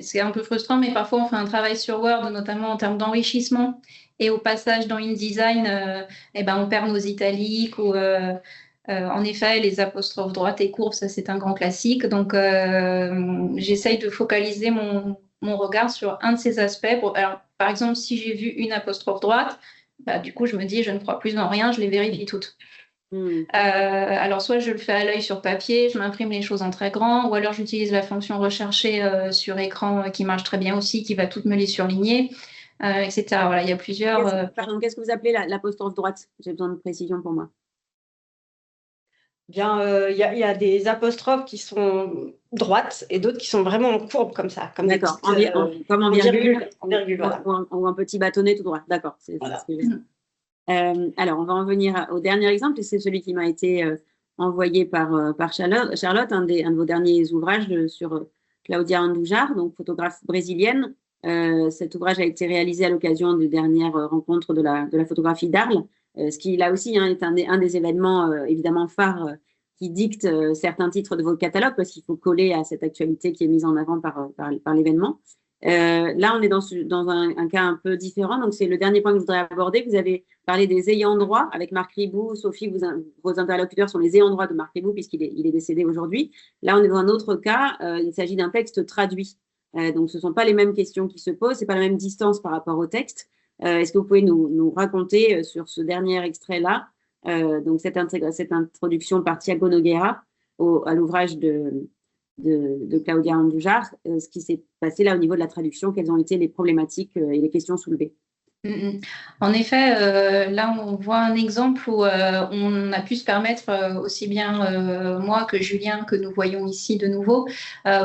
c'est un peu frustrant, mais parfois on fait un travail sur Word, notamment en termes d'enrichissement, et au passage dans InDesign, on perd nos italiques ou en effet, les apostrophes droites et courbes, ça c'est un grand classique. Donc, j'essaye de focaliser mon regard sur un de ces aspects. Alors, par exemple, si j'ai vu une apostrophe droite, du coup, je me dis, je ne crois plus en rien, je les vérifie toutes. Alors, soit je le fais à l'œil sur papier, je m'imprime les choses en très grand, ou alors j'utilise la fonction rechercher sur écran qui marche très bien aussi, qui va toutes me les surligner, etc. Voilà, il y a plusieurs. Pardon, qu'est-ce que vous appelez l'apostrophe droite? J'ai besoin de précision pour moi. Bien, il y a des apostrophes qui sont droites et d'autres qui sont vraiment en courbe comme ça. D'accord, comme en virgule, voilà. ou un petit bâtonnet tout droit. D'accord, c'est voilà. ce que je sais. Alors, on va en venir au dernier exemple, et c'est celui qui m'a été envoyé par Charlotte, un de vos derniers ouvrages sur Claudia Andujar, donc photographe brésilienne. Cet ouvrage a été réalisé à l'occasion des dernières rencontres de la photographie d'Arles, ce qui là aussi est un des événements évidemment phares qui dicte certains titres de vos catalogues, parce qu'il faut coller à cette actualité qui est mise en avant par l'événement. Là, on est dans un cas un peu différent. Donc, c'est le dernier point que je voudrais aborder. Vous avez parlé des ayants droit avec Marc Ribou. Sophie, vos interlocuteurs sont les ayants droit de Marc Ribou, puisqu'il est décédé aujourd'hui. Là, on est dans un autre cas. Il s'agit d'un texte traduit. Donc, ce ne sont pas les mêmes questions qui se posent. Ce n'est pas la même distance par rapport au texte. Est-ce que vous pouvez nous raconter sur ce dernier extrait-là, donc cette introduction par Tiago Nogueira à l'ouvrage de Claudia Andujar, ce qui s'est passé là au niveau de la traduction, quelles ont été les problématiques et les questions soulevées? En effet, là on voit un exemple où on a pu se permettre, aussi bien moi que Julien, que nous voyons ici de nouveau,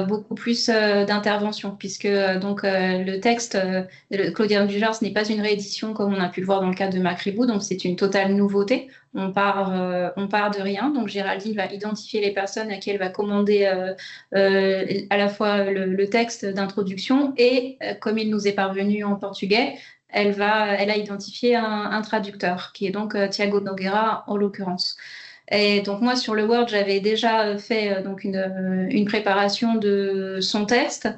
beaucoup plus d'intervention, puisque le texte de Claudia Andujar, ce n'est pas une réédition comme on a pu le voir dans le cas de Marc Ribou, donc c'est une totale nouveauté. On part de rien, donc Géraldine va identifier les personnes à qui elle va commander à la fois le texte d'introduction et, comme il nous est parvenu en portugais, elle a identifié un traducteur, qui est donc Tiago Nogueira en l'occurrence. Et donc moi, sur le Word, j'avais déjà fait une préparation de son texte.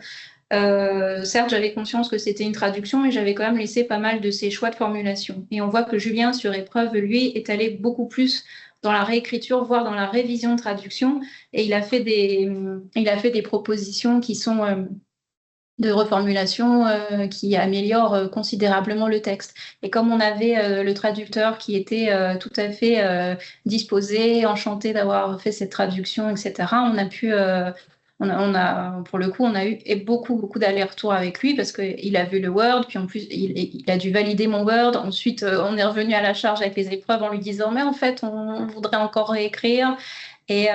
Certes, j'avais conscience que c'était une traduction, mais j'avais quand même laissé pas mal de ses choix de formulation. Et on voit que Julien, sur épreuve, lui, est allé beaucoup plus dans la réécriture, voire dans la révision de traduction. Et il a fait des propositions qui sont de reformulation qui améliore considérablement le texte. Et comme on avait le traducteur qui était tout à fait disposé, enchanté d'avoir fait cette traduction, etc., on a pu... pour le coup, on a eu beaucoup d'allers-retours avec lui parce qu'il a vu le Word, puis en plus, il a dû valider mon Word. Ensuite, on est revenu à la charge avec les épreuves en lui disant « Mais en fait, on voudrait encore réécrire ». Et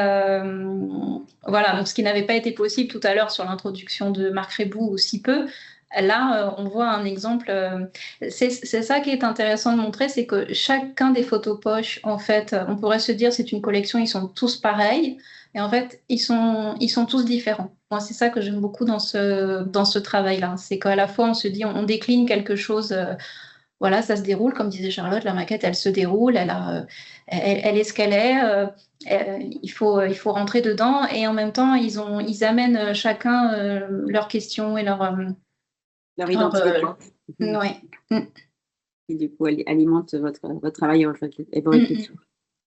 voilà, donc ce qui n'avait pas été possible tout à l'heure sur l'introduction de Marc Ribou ou si peu, là, on voit un exemple. C'est ça qui est intéressant de montrer, c'est que chacun des photos poches, en fait, on pourrait se dire c'est une collection, ils sont tous pareils, et en fait, ils sont tous différents. Moi, c'est ça que j'aime beaucoup dans ce travail-là, c'est qu'à la fois, on se dit, on décline quelque chose. Voilà, ça se déroule, comme disait Charlotte, la maquette, elle se déroule, elle est ce qu'elle est. Il faut rentrer dedans, et en même temps, ils amènent chacun leurs questions et leur Alors, identité propre. ouais. Mm. Qui du coup alimente votre travail et vos Mm, réflexions.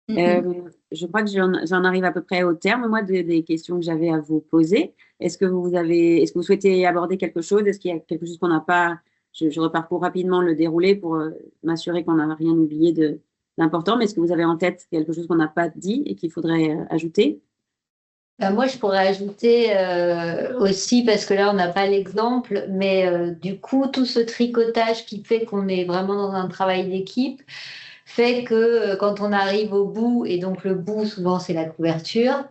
mm, mm. Je crois que j'en arrive à peu près au terme, moi, des questions que j'avais à vous poser. Est-ce que vous souhaitez aborder quelque chose? Est-ce qu'il y a quelque chose qu'on n'a pas... Je reparcours rapidement le déroulé pour m'assurer qu'on n'a rien oublié d'important, mais est-ce que vous avez en tête quelque chose qu'on n'a pas dit et qu'il faudrait ajouter? Moi, je pourrais ajouter aussi, parce que là, on n'a pas l'exemple, mais du coup, tout ce tricotage qui fait qu'on est vraiment dans un travail d'équipe fait que quand on arrive au bout, et donc le bout, souvent, c'est la couverture,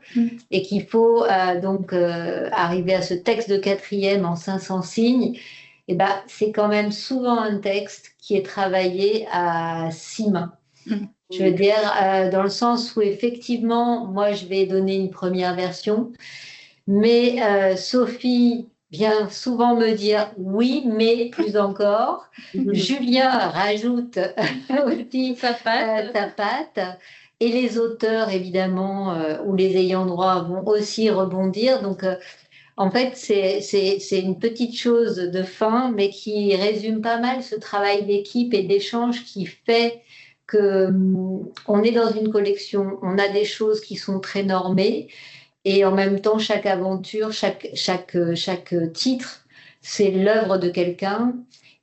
et qu'il faut donc arriver à ce texte de 4e en 500 signes, et ben, c'est quand même souvent un texte qui est travaillé à 6 mains. Je veux dire, dans le sens où effectivement, moi, je vais donner une première version, mais Sophie vient souvent me dire oui, mais plus encore. Julien rajoute aussi Ça passe. sa patte. Et les auteurs, évidemment, ou les ayants droit vont aussi rebondir. Donc, en fait, c'est une petite chose de fin, mais qui résume pas mal ce travail d'équipe et d'échange qui fait que on est dans une collection, on a des choses qui sont très normées, et en même temps, chaque aventure, chaque titre, c'est l'œuvre de quelqu'un,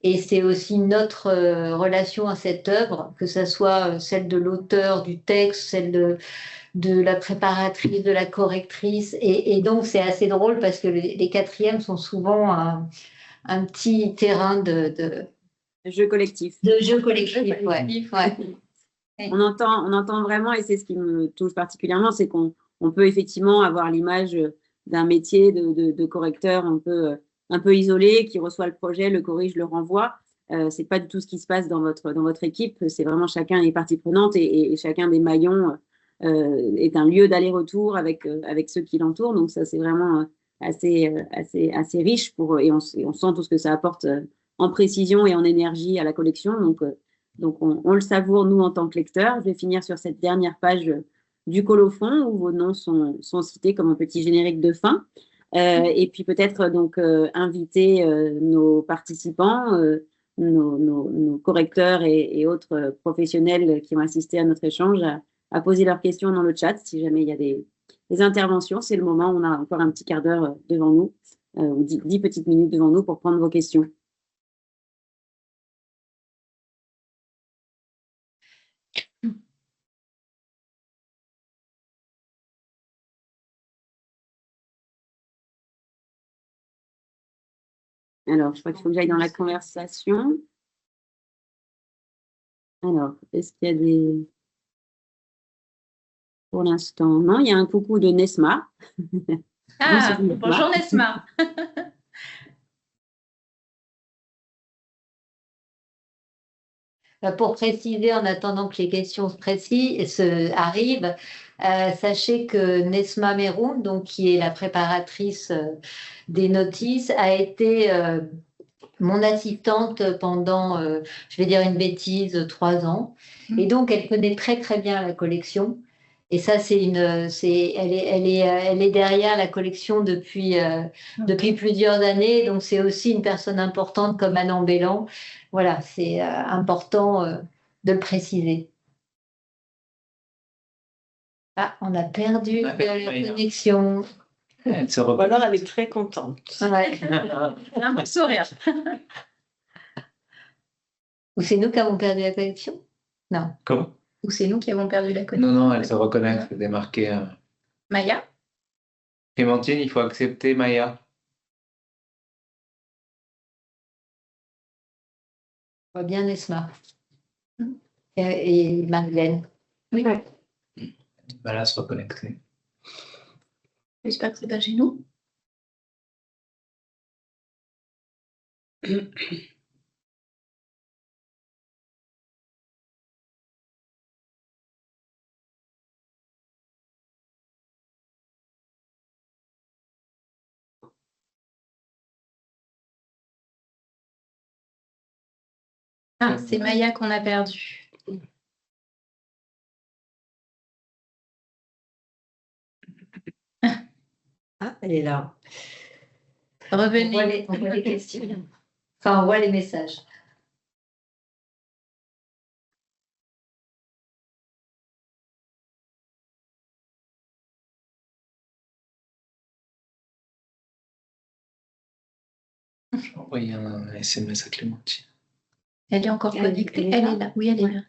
et c'est aussi notre relation à cette œuvre, que ce soit celle de l'auteur du texte, celle de la préparatrice, de la correctrice. Et donc, c'est assez drôle parce que les 4e sont souvent un petit terrain Jeu collectif. de jeu collectif. Ouais. Ouais. On entend vraiment, et c'est ce qui me touche particulièrement, c'est qu'on peut effectivement avoir l'image d'un métier de correcteur un peu isolé, qui reçoit le projet, le corrige, le renvoie. C'est pas du tout ce qui se passe dans votre équipe. C'est vraiment chacun est partie prenante et chacun des maillons est un lieu d'aller-retour avec ceux qui l'entourent. Donc ça, c'est vraiment assez riche et on sent tout ce que ça apporte en précision et en énergie à la collection. Donc, on le savoure, nous, en tant que lecteurs. Je vais finir sur cette dernière page du colophon où vos noms sont cités comme un petit générique de fin. Et puis peut-être donc inviter nos participants, nos correcteurs et autres professionnels qui ont assisté à notre échange à poser leurs questions dans le chat si jamais il y a des interventions. C'est le moment, on a encore un petit quart d'heure devant nous, ou 10 petites minutes devant nous pour prendre vos questions. Alors, je crois qu'il faut que j'aille dans la conversation. Alors, est-ce qu'il y a des... Pour l'instant, non. Il y a un coucou de Nesma. Ah, bonjour Nesma. Pour préciser, en attendant que les questions arrivent, sachez que Nesma Meroun, donc, qui est la préparatrice des notices, a été mon assistante pendant, je vais dire une bêtise, 3 ans. Et donc, elle connaît très, très bien la collection. Et ça, elle est derrière la collection depuis plusieurs années. Donc, c'est aussi une personne importante comme Anne Ambellan. Voilà, c'est important de le préciser. Ah, on a perdu la connexion. Ou alors, elle est très contente. Ouais. Un sourire. Ou c'est nous qui avons perdu la connexion? Non. Comment? Ou c'est nous qui avons perdu la connexion? Non, elle se reconnecte, c'est démarqué. Maya? Clémentine, il faut accepter Maya. On voit bien Nesma. Et Marlène. Oui. Voilà, se reconnecter. J'espère que c'est pas chez nous. Ah, c'est Maya qu'on a perdu. Ah, elle est là. Revenez. On voit les questions. Enfin, on voit les messages. Je vais envoyer un SMS à Clémentine. Elle est encore connectée. Elle est là. Oui, elle est là.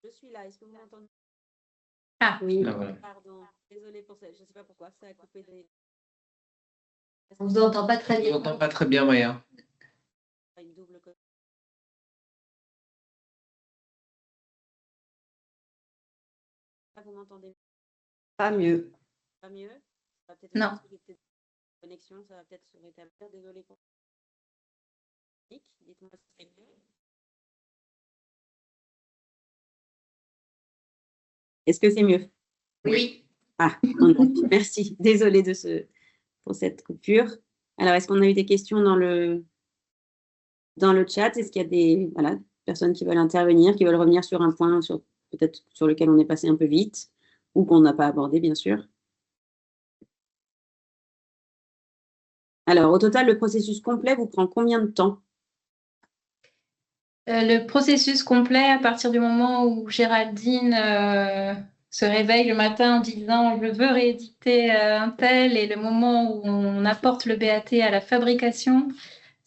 Je suis là, est-ce que vous m'entendez? Ah oui, voilà. pardon, désolée pour ça, je ne sais pas pourquoi, ça a coupé des... On ne vous entend pas très Je bien. vous entends pas très bien, Maya. Une double connexion. Vous m'entendez Pas mieux. pas mieux? Ça va peut-être Non. connexion, ça va peut-être se rétablir. Désolée pour... Dites-moi si c'est mieux. Est-ce que c'est mieux? Oui. Ah, merci. Désolée pour cette coupure. Alors, est-ce qu'on a eu des questions dans le chat? Est-ce qu'il y a des personnes qui veulent intervenir, qui veulent revenir sur un point peut-être sur lequel on est passé un peu vite ou qu'on n'a pas abordé, bien sûr? Alors, au total, le processus complet vous prend combien de temps? Le processus complet, à partir du moment où Géraldine se réveille le matin en disant « je veux rééditer un tel » et le moment où on apporte le BAT à la fabrication,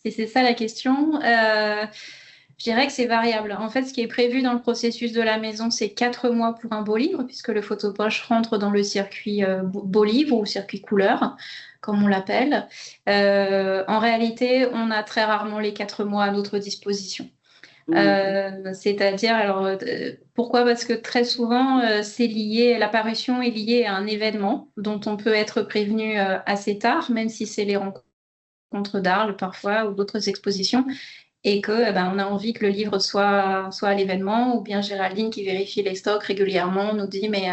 si c'est ça la question, je dirais que c'est variable. En fait, ce qui est prévu dans le processus de la maison, c'est 4 mois pour un beau livre, puisque le photopoche rentre dans le circuit beau livre ou circuit couleur, comme on l'appelle. En réalité, on a très rarement les 4 mois à notre disposition. C'est-à-dire, alors, pourquoi? Parce que très souvent, la parution est liée à un événement dont on peut être prévenu assez tard, même si c'est les rencontres d'Arles parfois ou d'autres expositions, et que on a envie que le livre soit à l'événement, ou bien Géraldine qui vérifie les stocks régulièrement nous dit mais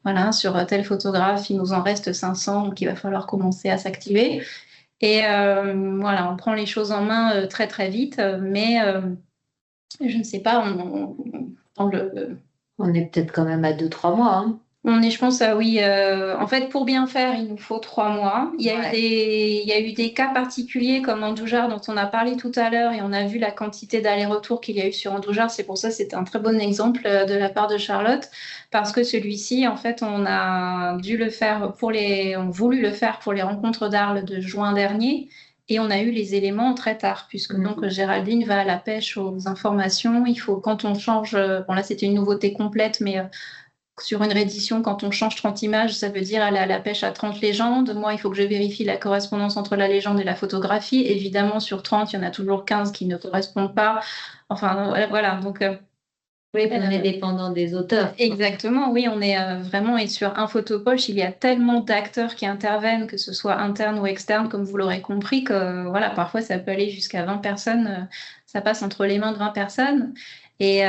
voilà, sur tel photographe, il nous en reste 500, donc il va falloir commencer à s'activer. Et voilà, on prend les choses en main très très vite, mais je ne sais pas, On est peut-être quand même à 2-3 mois. Hein. on est, je pense, oui. En fait, pour bien faire, il nous faut 3 mois. Il y a eu des cas particuliers comme Andoujar dont on a parlé tout à l'heure et on a vu la quantité d'allers-retours qu'il y a eu sur Andoujar. C'est pour ça que c'était un très bon exemple de la part de Charlotte parce que celui-ci, en fait, on a voulu le faire pour les rencontres d'Arles de juin dernier. Et on a eu les éléments très tard, puisque donc Géraldine va à la pêche aux informations. Il faut, quand on change, bon là c'était une nouveauté complète, mais sur une réédition, quand on change 30 images, ça veut dire aller à la pêche à 30 légendes. Moi, il faut que je vérifie la correspondance entre la légende et la photographie. Évidemment, sur 30, il y en a toujours 15 qui ne correspondent pas. Enfin, voilà. Donc, oui, on est dépendant des auteurs. Exactement, oui, on est vraiment, et sur un photopoche, il y a tellement d'acteurs qui interviennent, que ce soit internes ou externes, comme vous l'aurez compris, que voilà, parfois ça peut aller jusqu'à 20 personnes, ça passe entre les mains de 20 personnes. Et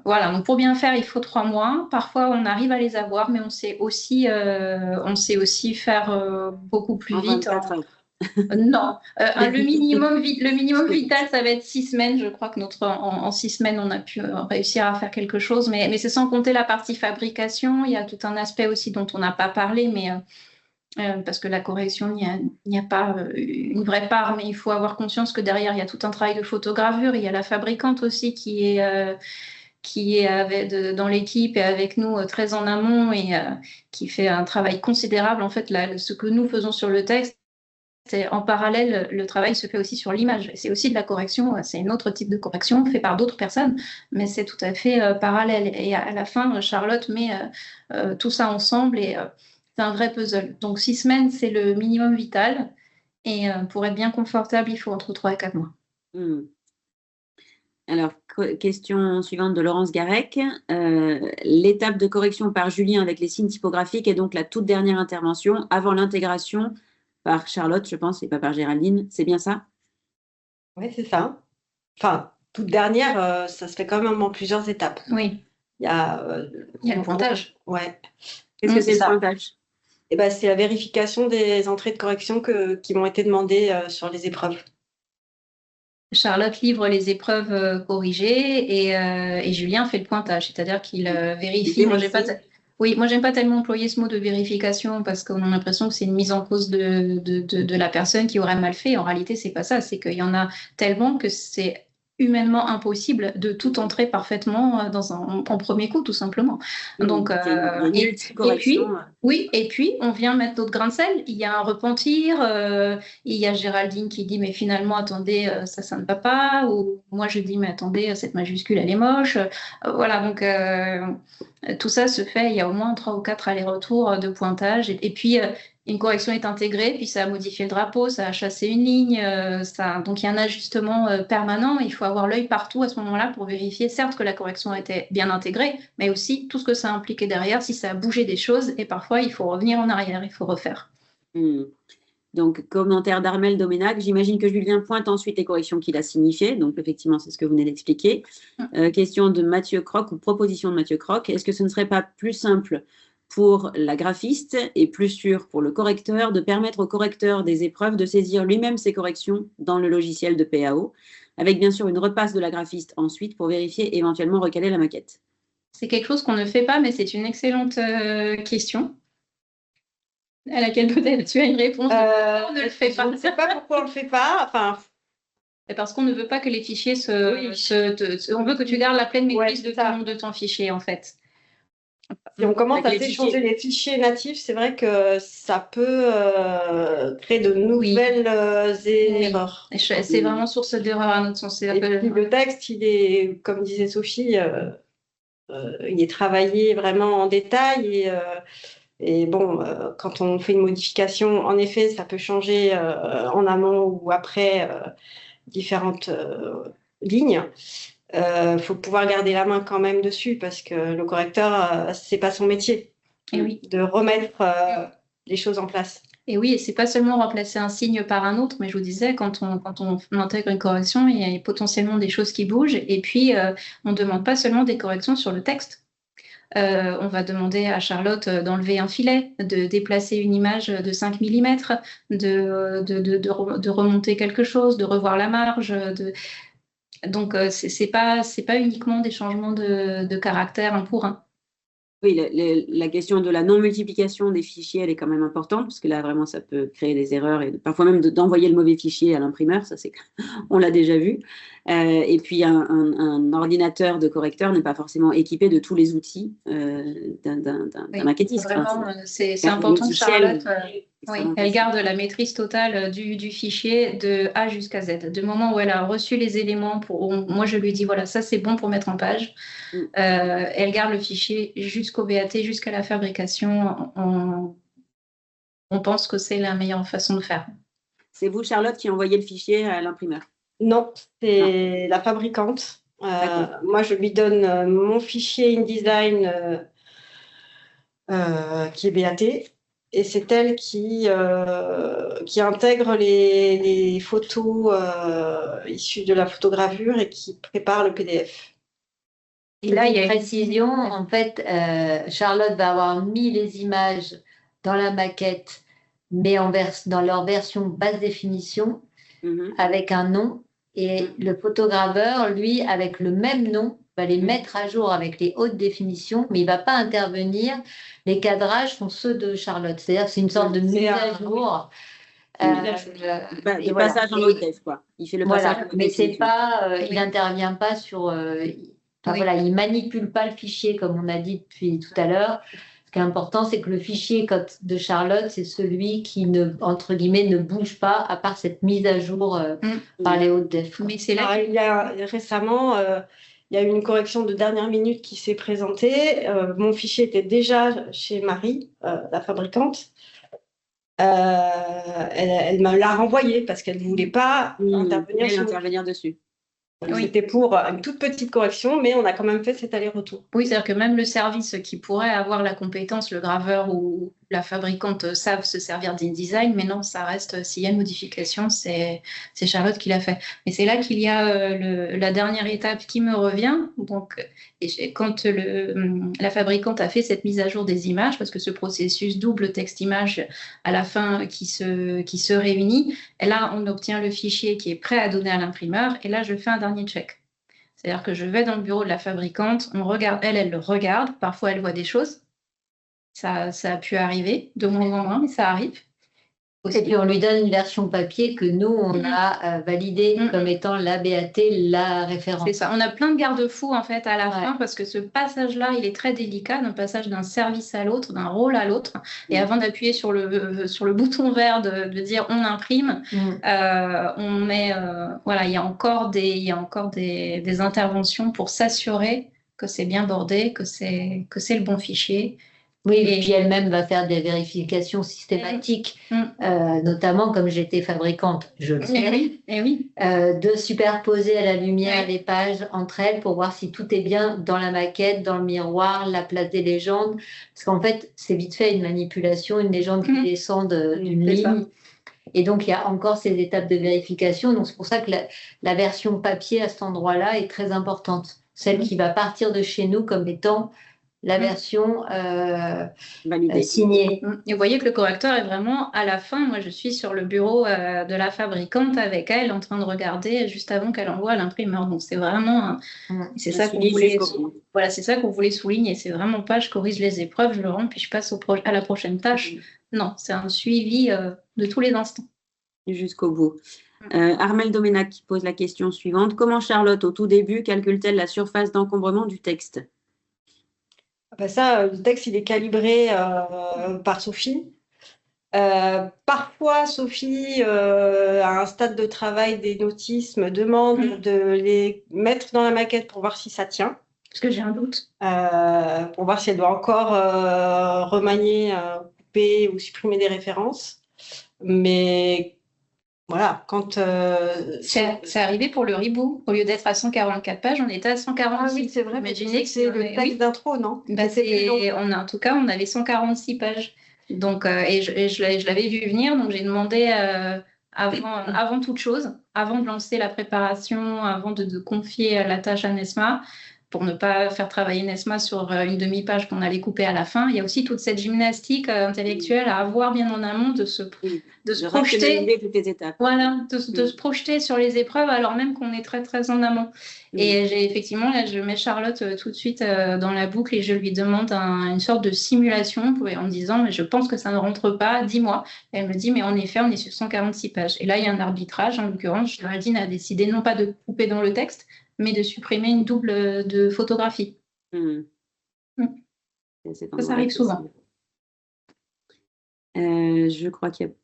voilà, donc pour bien faire, il faut 3 mois. Parfois, on arrive à les avoir, mais on sait aussi faire beaucoup plus vite. 24 heures. Non, le minimum vital, ça va être 6 semaines. Je crois que en 6 semaines, on a pu réussir à faire quelque chose. Mais c'est sans compter la partie fabrication. Il y a tout un aspect aussi dont on n'a pas parlé, mais parce que la correction, il n'y a pas une vraie part. Mais il faut avoir conscience que derrière, il y a tout un travail de photogravure. Il y a la fabricante aussi qui est dans l'équipe et avec nous très en amont et qui fait un travail considérable. En fait, là, ce que nous faisons sur le texte, en parallèle, le travail se fait aussi sur l'image. C'est aussi de la correction, c'est un autre type de correction fait par d'autres personnes, mais c'est tout à fait parallèle. Et à la fin, Charlotte met tout ça ensemble et c'est un vrai puzzle. Donc 6 semaines, c'est le minimum vital. Et pour être bien confortable, il faut entre 3 et 4 mois. Alors, question suivante de Laurence Garec. L'étape de correction par Julien avec les signes typographiques est donc la toute dernière intervention avant l'intégration par Charlotte, je pense, et pas par Géraldine. C'est bien ça? Oui, c'est ça. Enfin, toute dernière, ça se fait quand même en plusieurs étapes. Oui. Il y a le pointage. Ouais. Qu'est-ce que c'est le pointage? C'est la vérification des entrées de correction qui m'ont été demandées sur les épreuves. Charlotte livre les épreuves corrigées et Julien fait le pointage, c'est-à-dire qu'il vérifie. Oui, moi, j'aime pas tellement employer ce mot de vérification parce qu'on a l'impression que c'est une mise en cause de la personne qui aurait mal fait. En réalité, c'est pas ça. C'est qu'il y en a tellement que c'est humainement impossible de tout entrer parfaitement en premier coup, tout simplement. Donc, et puis, on vient mettre notre grain de sel. Il y a un repentir. Il y a Géraldine qui dit, mais finalement, attendez, ça ne va pas. Ou moi, je dis, mais attendez, cette majuscule, elle est moche. Voilà, donc tout ça se fait. Il y a au moins 3 ou 4 allers-retours de pointage. Et puis, une correction est intégrée, puis ça a modifié le drapeau, ça a chassé une ligne. Donc, il y a un ajustement permanent. Il faut avoir l'œil partout à ce moment-là pour vérifier, certes, que la correction était bien intégrée, mais aussi tout ce que ça a impliqué derrière, si ça a bougé des choses. Et parfois, il faut revenir en arrière, il faut refaire. Donc, commentaire d'Armel Doménac. J'imagine que Julien pointe ensuite les corrections qu'il a signifiées. Donc, effectivement, c'est ce que vous venez d'expliquer. Question de Mathieu Croc ou proposition de Mathieu Croc. Est-ce que ce ne serait pas plus simple pour la graphiste et plus sûr pour le correcteur de permettre au correcteur des épreuves de saisir lui-même ses corrections dans le logiciel de PAO, avec bien sûr une repasse de la graphiste ensuite pour vérifier et éventuellement recaler la maquette? C'est quelque chose qu'on ne fait pas, mais c'est une excellente question à laquelle peut-être tu as une réponse. On ne le fait pas. Je ne sais pas pourquoi on ne le fait pas. Enfin, parce qu'on ne veut pas que les fichiers on veut que tu gardes la pleine maîtrise de ton fichier, en fait. Si on commence à échanger les fichiers natifs, c'est vrai que ça peut créer de nouvelles erreurs. C'est vraiment source d'erreur à notre sens. Et puis le texte, il est, comme disait Sophie, il est travaillé vraiment en détail. Et bon, quand on fait une modification, en effet, ça peut changer en amont ou après différentes lignes. Faut pouvoir garder la main quand même dessus parce que le correcteur, c'est pas son métier de remettre les choses en place. Et oui, et c'est pas seulement remplacer un signe par un autre, mais je vous disais, quand on intègre une correction, il y a potentiellement des choses qui bougent. Et puis, on ne demande pas seulement des corrections sur le texte. On va demander à Charlotte d'enlever un filet, de déplacer une image de 5 mm, de remonter quelque chose, de revoir la marge. Donc, c'est pas uniquement des changements de caractère un pour un. Oui, la question de la non-multiplication des fichiers, elle est quand même importante, parce que là, vraiment, ça peut créer des erreurs et parfois même d'envoyer le mauvais fichier à l'imprimeur, ça, on l'a déjà vu. Et puis, un ordinateur de correcteur n'est pas forcément équipé de tous les outils d'un maquettiste. Vraiment, c'est important que Charlotte, elle garde la maîtrise totale du fichier de A jusqu'à Z. Du moment où elle a reçu les éléments, moi je lui dis, voilà, ça c'est bon pour mettre en page. Elle garde le fichier jusqu'au BAT, jusqu'à la fabrication. On pense que c'est la meilleure façon de faire. C'est vous, Charlotte, qui envoyez le fichier à l'imprimeur? Non, c'est la fabricante. Moi, je lui donne mon fichier InDesign qui est BAT. Et c'est elle qui intègre les photos issues de la photogravure et qui prépare le PDF. Et là, il y a une précision. En fait, Charlotte va avoir mis les images dans la maquette, mais dans leur version basse définition, avec un nom. Et le photograveur, lui, avec le même nom, va les mettre à jour avec les hautes définitions, mais il ne va pas intervenir. Les cadrages sont ceux de Charlotte. C'est-à-dire que c'est une sorte de mise à jour. Le passage en haute def, quoi. Il fait le passage en haute mais c'est pas, il n'intervient pas sur... voilà, il ne manipule pas le fichier, comme on a dit depuis tout à l'heure. Ce qui est important, c'est que le fichier de Charlotte, c'est celui qui, entre guillemets, ne bouge pas, à part cette mise à jour par les hautes def. Mais c'est là il y a récemment... il y a eu une correction de dernière minute qui s'est présentée. Mon fichier était déjà chez Marie, la fabricante. Elle me l'a renvoyé parce qu'elle ne voulait pas intervenir dessus. C'était pour une toute petite correction, mais on a quand même fait cet aller-retour. Oui, c'est-à-dire que même le service qui pourrait avoir la compétence, le graveur ou la fabricante savent se servir d'InDesign, mais non, ça reste, s'il y a une modification, c'est Charlotte qui l'a fait. Mais c'est là qu'il y a la dernière étape qui me revient. Donc, quand la fabricante a fait cette mise à jour des images, parce que ce processus double texte-image à la fin qui se réunit, et là, on obtient le fichier qui est prêt à donner à l'imprimeur, et là, je fais un dernier check. C'est-à-dire que je vais dans le bureau de la fabricante, on regarde, elle le regarde, parfois elle voit des choses. Ça a pu arriver, de moins en moins, mais ça arrive. Aussi. Et puis on lui donne une version papier que nous, on a validée comme étant la BAT, la référence. C'est ça, on a plein de garde-fous en fait à la fin, parce que ce passage-là, il est très délicat, d'un passage d'un service à l'autre, d'un rôle à l'autre. Et avant d'appuyer sur le bouton vert de dire on imprime, on met, voilà, il y a encore des interventions pour s'assurer que c'est bien bordé, que c'est le bon fichier. Oui, et puis elle-même va faire des vérifications systématiques, notamment comme j'étais fabricante, je le sais, de superposer à la lumière les pages entre elles pour voir si tout est bien dans la maquette, dans le miroir, la place des légendes. Parce qu'en fait, c'est vite fait une manipulation, une légende qui descend d'une ligne. Et donc, il y a encore ces étapes de vérification. Donc, c'est pour ça que la version papier à cet endroit-là est très importante. Celle qui va partir de chez nous comme étant la version signée. Et vous voyez que le correcteur est vraiment à la fin. Moi, je suis sur le bureau de la fabricante avec elle en train de regarder juste avant qu'elle envoie à l'imprimeur. Donc, c'est vraiment... c'est ça qu'on voulait... Voilà, c'est ça qu'on voulait souligner. C'est vraiment pas je corrige les épreuves, je le rends, puis je passe à la prochaine tâche. Non, c'est un suivi de tous les instants. Jusqu'au bout. Armelle Domenac qui pose la question suivante. Comment Charlotte, au tout début, calcule-t-elle la surface d'encombrement du texte ? Ben ça, le texte, il est calibré par Sophie. Parfois, Sophie, à un stade de travail des notices, me demande de les mettre dans la maquette pour voir si ça tient. Parce que j'ai un doute. Pour voir si elle doit encore remanier, couper ou supprimer des références. Mais voilà, quand... c'est arrivé pour le reboot. Au lieu d'être à 144 pages, on était à 146. Ah oui, c'est vrai. Imaginez que c'est le texte d'intro, non? Bah, en tout cas, on avait 146 pages. Donc, et je l'avais vu venir, donc j'ai demandé avant toute chose, avant de lancer la préparation, avant de confier la tâche à Nesma, pour ne pas faire travailler Nesma sur une demi-page qu'on allait couper à la fin. Il y a aussi toute cette gymnastique intellectuelle à avoir bien en amont, de se projeter, toutes les étapes. Voilà, de se projeter sur les épreuves alors même qu'on est très très en amont. Et effectivement, là, je mets Charlotte tout de suite dans la boucle et je lui demande une sorte de simulation en me disant mais je pense que ça ne rentre pas, dis-moi. Et elle me dit mais en effet, on est sur 146 pages. Et là, il y a un arbitrage, en l'occurrence, Géraldine a décidé non pas de couper dans le texte, mais de supprimer une double de photographie. Ça arrive souvent. Je crois qu'il n'y a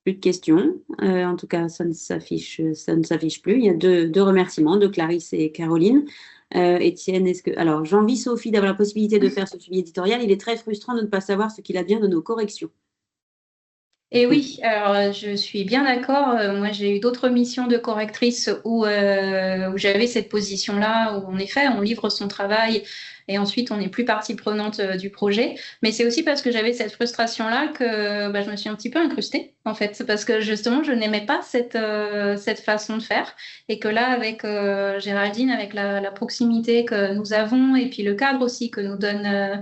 plus de questions. En tout cas, ça ne s'affiche plus. Il y a deux remerciements de Clarisse et Caroline. Étienne, alors, j'envie Sophie d'avoir la possibilité de faire ce suivi éditorial. Il est très frustrant de ne pas savoir ce qu'il advient de nos corrections. Et oui, alors je suis bien d'accord. Moi, j'ai eu d'autres missions de correctrice où j'avais cette position-là, où en effet, on livre son travail et ensuite on n'est plus partie prenante du projet. Mais c'est aussi parce que j'avais cette frustration-là que je me suis un petit peu incrustée, en fait. C'est parce que justement, je n'aimais pas cette façon de faire. Et que là, avec Géraldine, avec la proximité que nous avons et puis le cadre aussi que nous donne...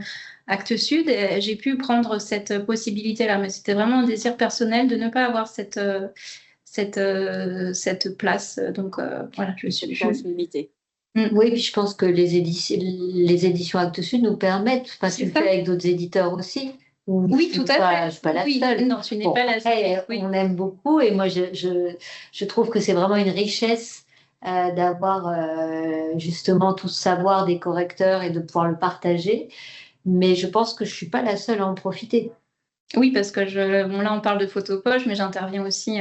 Actes Sud, j'ai pu prendre cette possibilité-là, mais c'était vraiment un désir personnel de ne pas avoir cette place. Donc voilà, je suis limitée. Oui, puis je pense que les éditions Actes Sud nous permettent, parce que tu le fais avec d'autres éditeurs aussi. Oui, tout à fait. Je ne suis pas la seule. Non, tu n'es pas la seule. On aime beaucoup et moi, je trouve que c'est vraiment une richesse d'avoir justement tout ce savoir des correcteurs et de pouvoir le partager. Mais je pense que je ne suis pas la seule à en profiter. Oui, parce que là, on parle de photopoche, mais j'interviens aussi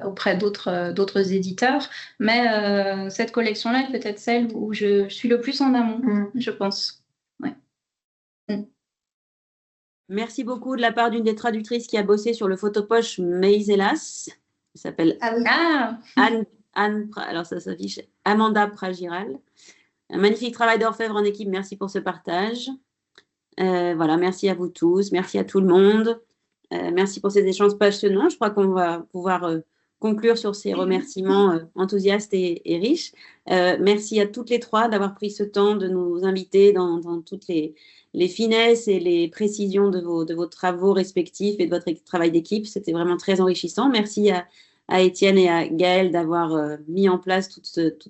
auprès d'autres éditeurs. Mais cette collection-là est peut-être celle où je suis le plus en amont, je pense. Ouais. Merci beaucoup de la part d'une des traductrices qui a bossé sur le photopoche Meiselas. Elle s'appelle Anne, alors ça s'affiche Amanda Pragiral. Un magnifique travail d'orfèvre en équipe, merci pour ce partage. Voilà, merci à vous tous, merci à tout le monde. Merci pour ces échanges passionnants. Je crois qu'on va pouvoir conclure sur ces remerciements enthousiastes et riches. Merci à toutes les trois d'avoir pris ce temps de nous inviter dans toutes les finesses et les précisions de vos travaux respectifs et de votre travail d'équipe. C'était vraiment très enrichissant. Merci à Étienne et à Gaëlle d'avoir mis en place toute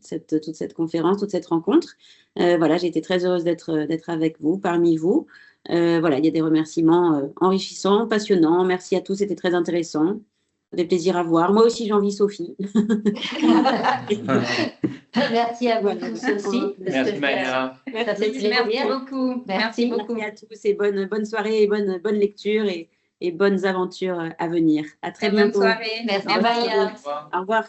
cette conférence, toute cette rencontre. Voilà, j'ai été très heureuse d'être avec vous, parmi vous. Voilà, il y a des remerciements enrichissants, passionnants. Merci à tous, c'était très intéressant. Des plaisirs à voir. Moi aussi, j'envie Sophie. Merci à vous tous aussi. Merci Maya. Merci beaucoup. Merci beaucoup. Merci à tous et bonne soirée et bonne lecture et bonnes aventures à venir. À très bientôt. Bonne soirée. Merci Maya. Au revoir.